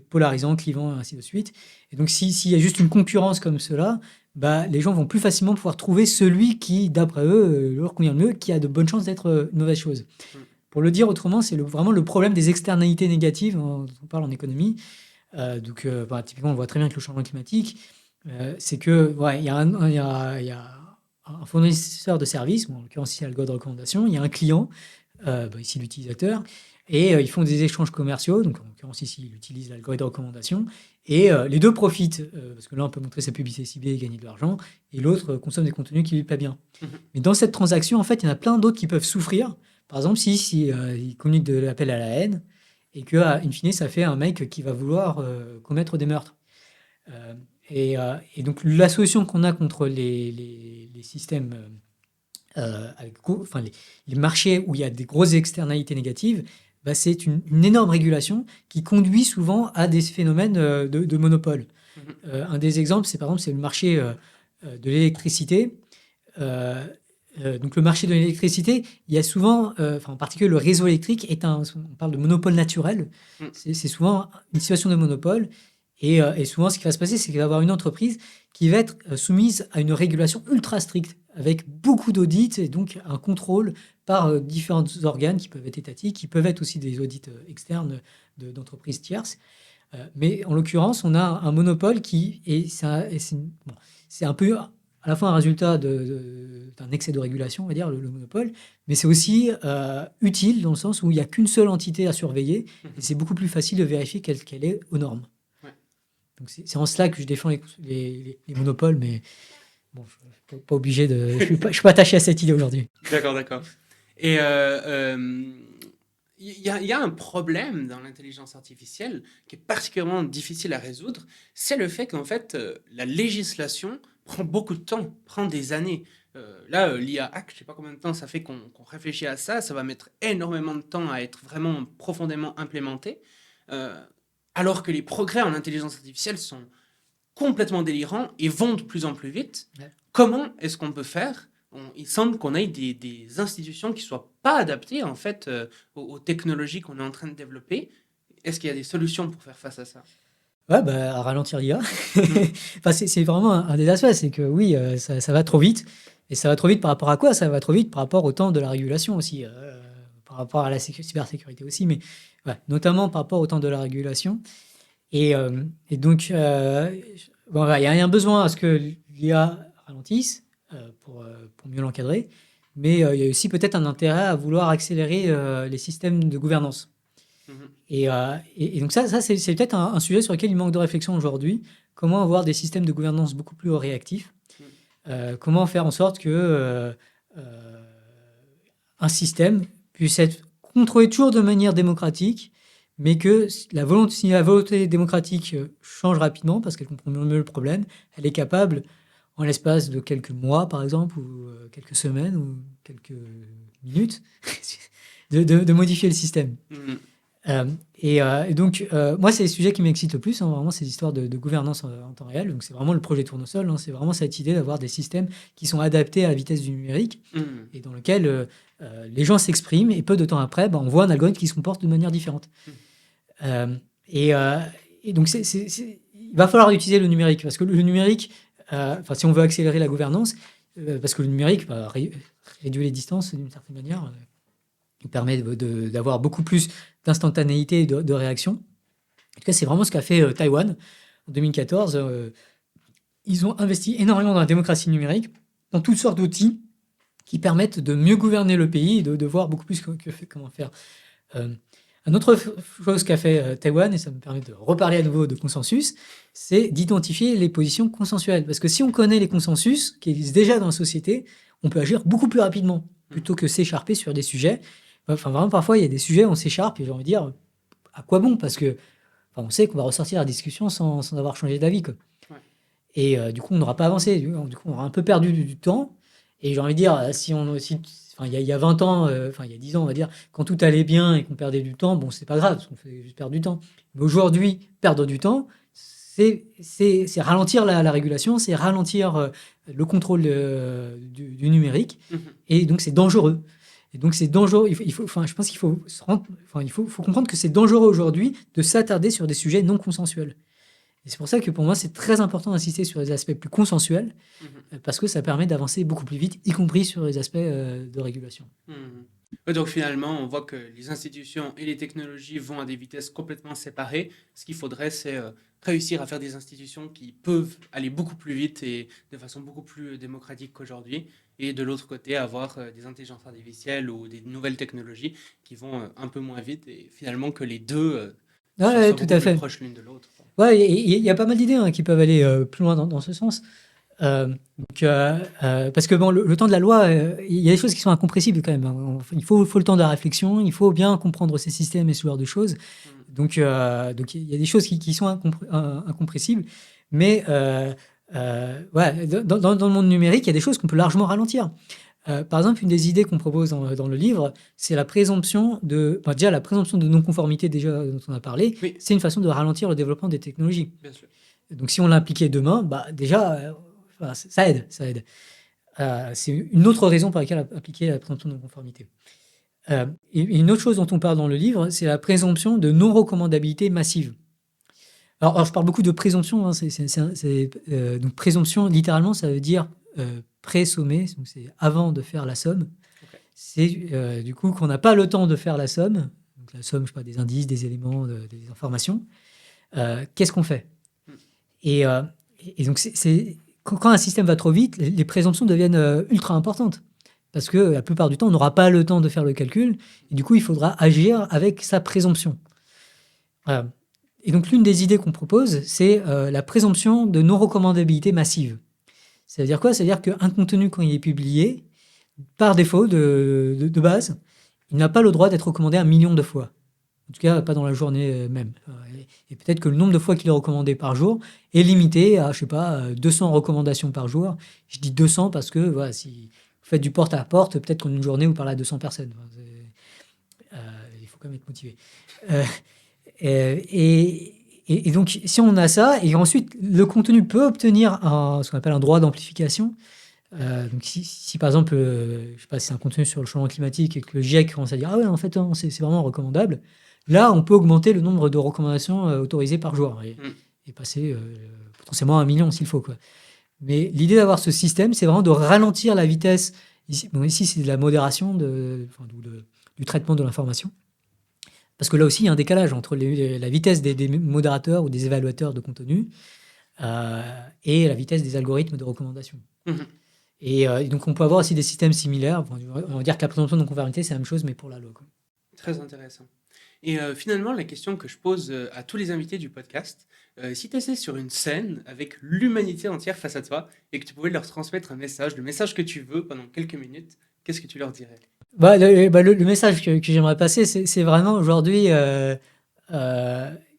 polarisants, clivants, et ainsi de suite. Et donc, s'il y a juste une concurrence comme cela, les gens vont plus facilement pouvoir trouver celui qui, d'après eux, leur convient le mieux, qui a de bonnes chances d'être une mauvaise chose. Mm. Pour le dire autrement, c'est vraiment le problème des externalités négatives, dont on parle en économie. Typiquement, on le voit très bien avec le changement climatique. C'est que il y a un fournisseur de services, en l'occurrence ici l'algo de recommandation, il y a un client, ici l'utilisateur, et ils font des échanges commerciaux, donc en l'occurrence ici il utilise l'algorithme de recommandation, et les deux profitent, parce que l'un peut montrer sa publicité ciblée et gagner de l'argent, et l'autre consomme des contenus qui lui plaisent bien. Mhm. Mais dans cette transaction, en fait, il y en a plein d'autres qui peuvent souffrir. Par exemple, si il communique de l'appel à la haine, et que, in fine, ça fait un mec qui va vouloir commettre des meurtres. Et donc, la solution qu'on a contre les systèmes, les marchés où il y a des grosses externalités négatives, c'est une énorme régulation qui conduit souvent à des phénomènes de monopole. Mhm. Un des exemples, c'est le marché de l'électricité. Donc le marché de l'électricité, il y a souvent, en particulier le réseau électrique, on parle de monopole naturel. Mm. C'est souvent une situation de monopole. Et souvent, ce qui va se passer, c'est qu'il va y avoir une entreprise qui va être soumise à une régulation ultra stricte, avec beaucoup d'audits et donc un contrôle par différents organes qui peuvent être étatiques, qui peuvent être aussi des audits externes d'entreprises tierces. Mais en l'occurrence, on a un monopole c'est un peu à la fois un résultat d'un excès de régulation, on va dire, le monopole, mais c'est aussi utile dans le sens où il n'y a qu'une seule entité à surveiller et c'est beaucoup plus facile de vérifier qu'elle est aux normes. Ouais. Donc c'est en cela que je défends les monopoles, mais bon, je ne suis pas obligé de. Je suis pas attaché à cette idée aujourd'hui. D'accord. Et il y a un problème dans l'intelligence artificielle qui est particulièrement difficile à résoudre, c'est le fait qu'en fait, la législation prend beaucoup de temps, prend des années. L'IA Act, je ne sais pas combien de temps ça fait qu'on réfléchit à ça, ça va mettre énormément de temps à être vraiment profondément implémenté, alors que les progrès en intelligence artificielle sont complètement délirants et vont de plus en plus vite. Ouais. Comment est-ce qu'on peut faire? Il semble qu'on ait des institutions qui ne soient pas adaptées en fait, aux technologies qu'on est en train de développer. Est-ce qu'il y a des solutions pour faire face à ça? Ouais, à ralentir l'IA. C'est vraiment un des aspects, c'est que oui, ça va trop vite. Et ça va trop vite par rapport à quoi? Ça va trop vite par rapport au temps de la régulation aussi, par rapport à la cybersécurité aussi, mais notamment par rapport au temps de la régulation. Et donc, il y a un besoin à ce que l'IA ralentisse pour mieux l'encadrer, mais il y a aussi peut-être un intérêt à vouloir accélérer les systèmes de gouvernance. Mhm. Et donc ça c'est peut-être un sujet sur lequel il manque de réflexion aujourd'hui. Comment avoir des systèmes de gouvernance beaucoup plus réactifs? Comment faire en sorte que un système puisse être contrôlé toujours de manière démocratique, mais que si la volonté démocratique change rapidement parce qu'elle comprend mieux le problème, elle est capable, en l'espace de quelques mois par exemple, ou quelques semaines, ou quelques minutes, de modifier le système. Mhm. Et donc, moi, c'est les sujets qui m'excitent le plus, vraiment ces histoires de gouvernance en temps réel. Donc, c'est vraiment le projet Tournesol, c'est vraiment cette idée d'avoir des systèmes qui sont adaptés à la vitesse du numérique Mhm. et dans lequel les gens s'expriment et peu de temps après, on voit un algorithme qui se comporte de manière différente. Et donc, il va falloir utiliser le numérique parce que le numérique, si on veut accélérer la gouvernance, parce que le numérique réduit les distances d'une certaine manière, il permet d'avoir beaucoup plus d'instantanéité et de réaction. En tout cas, c'est vraiment ce qu'a fait Taïwan en 2014. Ils ont investi énormément dans la démocratie numérique, dans toutes sortes d'outils qui permettent de mieux gouverner le pays et de voir beaucoup plus comment faire. Une autre chose qu'a fait Taïwan, et ça me permet de reparler à nouveau de consensus, c'est d'identifier les positions consensuelles. Parce que si on connaît les consensus qui existent déjà dans la société, on peut agir beaucoup plus rapidement, plutôt que s'écharper sur des sujets. Enfin, vraiment, parfois, il y a des sujets où on s'écharpe, et j'ai envie de dire, à quoi bon? Parce que on sait qu'on va ressortir la discussion sans avoir changé d'avis, quoi. Ouais. Et du coup, on n'aura pas avancé. Du coup, on aura un peu perdu du temps. Et j'ai envie de dire, il y a 20 ans, il y a 10 ans, on va dire, quand tout allait bien et qu'on perdait du temps, bon, c'est pas grave, parce qu'on fait juste perdre du temps. Mais aujourd'hui, perdre du temps, c'est ralentir la régulation, c'est ralentir le contrôle du numérique. Et donc, c'est dangereux. Et donc, c'est dangereux. Je pense qu'il faut faut comprendre que c'est dangereux aujourd'hui de s'attarder sur des sujets non consensuels. Et c'est pour ça que pour moi, c'est très important d'insister sur les aspects plus consensuels, parce que ça permet d'avancer beaucoup plus vite, y compris sur les aspects de régulation. Donc finalement, on voit que les institutions et les technologies vont à des vitesses complètement séparées. Ce qu'il faudrait, c'est réussir à faire des institutions qui peuvent aller beaucoup plus vite et de façon beaucoup plus démocratique qu'aujourd'hui. Et de l'autre côté, avoir des intelligences artificielles ou des nouvelles technologies qui vont un peu moins vite et finalement que les deux soient Tout beaucoup à plus fait. proches l'une de l'autre. Ouais, il y a pas mal d'idées qui peuvent aller plus loin dans ce sens. Parce que bon, le temps de la loi, il y a des choses qui sont incompressibles quand même. Il faut le temps de la réflexion, il faut bien comprendre ces systèmes et ce genre de choses. Donc il y a des choses qui sont incompressibles. Mais dans le monde numérique, il y a des choses qu'on peut largement ralentir. Par exemple, une des idées qu'on propose dans le livre, c'est la présomption déjà la présomption de non-conformité déjà dont on a parlé. Oui. C'est une façon de ralentir le développement des technologies. Bien sûr. Donc si on l'impliquait demain, déjà ça aide. C'est une autre raison pour laquelle appliquer la présomption de non-conformité. Et une autre chose dont on parle dans le livre, c'est la présomption de non-recommandabilité massive. Alors, je parle beaucoup de présomption. Donc présomption, littéralement, ça veut dire pré-sommer, donc c'est avant de faire la somme. Okay. C'est du coup qu'on n'a pas le temps de faire la somme. Donc la somme, je sais pas, des indices, des éléments, des informations. Qu'est-ce qu'on fait? Et donc quand un système va trop vite, les présomptions deviennent ultra importantes. Parce que la plupart du temps, on n'aura pas le temps de faire le calcul. Et du coup, il faudra agir avec sa présomption. Et donc, l'une des idées qu'on propose, c'est la présomption de non-recommandabilité massive. Ça veut dire quoi? Ça veut dire qu'un contenu, quand il est publié, par défaut de base, il n'a pas le droit d'être recommandé 1 million de fois. En tout cas, pas dans la journée même. Et peut-être que le nombre de fois qu'il est recommandé par jour est limité à, 200 recommandations par jour. Je dis 200 parce que voilà, si vous faites du porte-à-porte, peut-être qu'en une journée, vous parlez à 200 personnes. Il faut quand même être motivé. Et donc, si on a ça, et ensuite, le contenu peut obtenir ce qu'on appelle un droit d'amplification. Donc, si par exemple, je sais pas, si c'est un contenu sur le changement climatique et que le GIEC commence à dire « Ah ouais, en fait, c'est vraiment recommandable », là, on peut augmenter le nombre de recommandations autorisées par jour et passer potentiellement à 1 million s'il faut, quoi. Mais l'idée d'avoir ce système, c'est vraiment de ralentir la vitesse. Ici c'est de la modération du traitement de l'information. Parce que là aussi, il y a un décalage entre la vitesse des modérateurs ou des évaluateurs de contenu et la vitesse des algorithmes de recommandation. Et donc, on peut avoir aussi des systèmes similaires. On va dire que la présomption de non-conformité, c'est la même chose, mais pour la loi, quoi. Très intéressant. Et finalement, la question que je pose à tous les invités du podcast, si tu étais sur une scène avec l'humanité entière face à toi et que tu pouvais leur transmettre un message, le message que tu veux pendant quelques minutes, qu'est-ce que tu leur dirais? Le message que j'aimerais passer, c'est vraiment aujourd'hui, il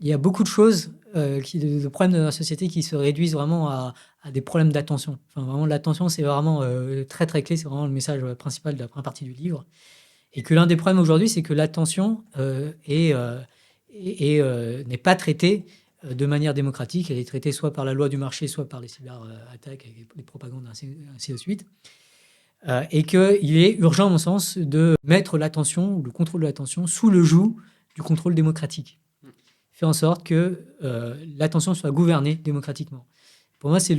y a beaucoup de choses, de problèmes de la société qui se réduisent vraiment à des problèmes d'attention. Enfin, vraiment, l'attention, c'est vraiment très très clé, c'est vraiment le message principal de la première partie du livre. Et que l'un des problèmes aujourd'hui, c'est que l'attention n'est pas traitée de manière démocratique. Elle est traitée soit par la loi du marché, soit par les cyberattaques, avec les propagandes, ainsi de suite. Et qu'il est urgent, à mon sens, de mettre l'attention, ou le contrôle de l'attention, sous le joug du contrôle démocratique. fait en sorte que l'attention soit gouvernée démocratiquement. Pour moi, c'est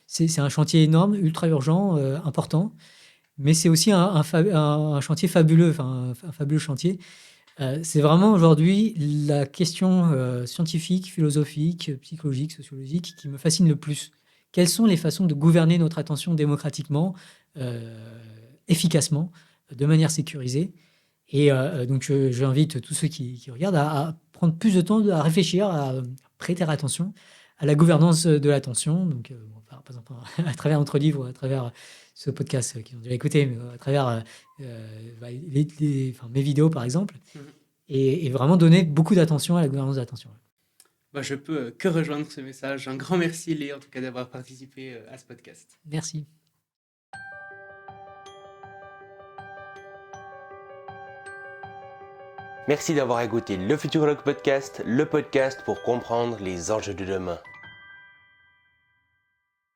c'est un chantier énorme, ultra urgent, important, mais c'est aussi un chantier fabuleux, enfin un fabuleux chantier. C'est vraiment aujourd'hui la question scientifique, philosophique, psychologique, sociologique qui me fascine le plus. Quelles sont les façons de gouverner notre attention démocratiquement, efficacement, de manière sécurisée? Et donc, j'invite tous ceux qui regardent à prendre plus de temps à réfléchir, à prêter attention à la gouvernance de l'attention. Donc, par exemple, à travers notre livre, à travers ce podcast qu'ils ont déjà écouté, mais à travers mes vidéos, par exemple, Mhm. et vraiment donner beaucoup d'attention à la gouvernance de l'attention. Bah, je peux que rejoindre ce message. Un grand merci, Léa, en tout cas, d'avoir participé à ce podcast. Merci. Merci d'avoir écouté le Futurologue Podcast, le podcast pour comprendre les enjeux de demain.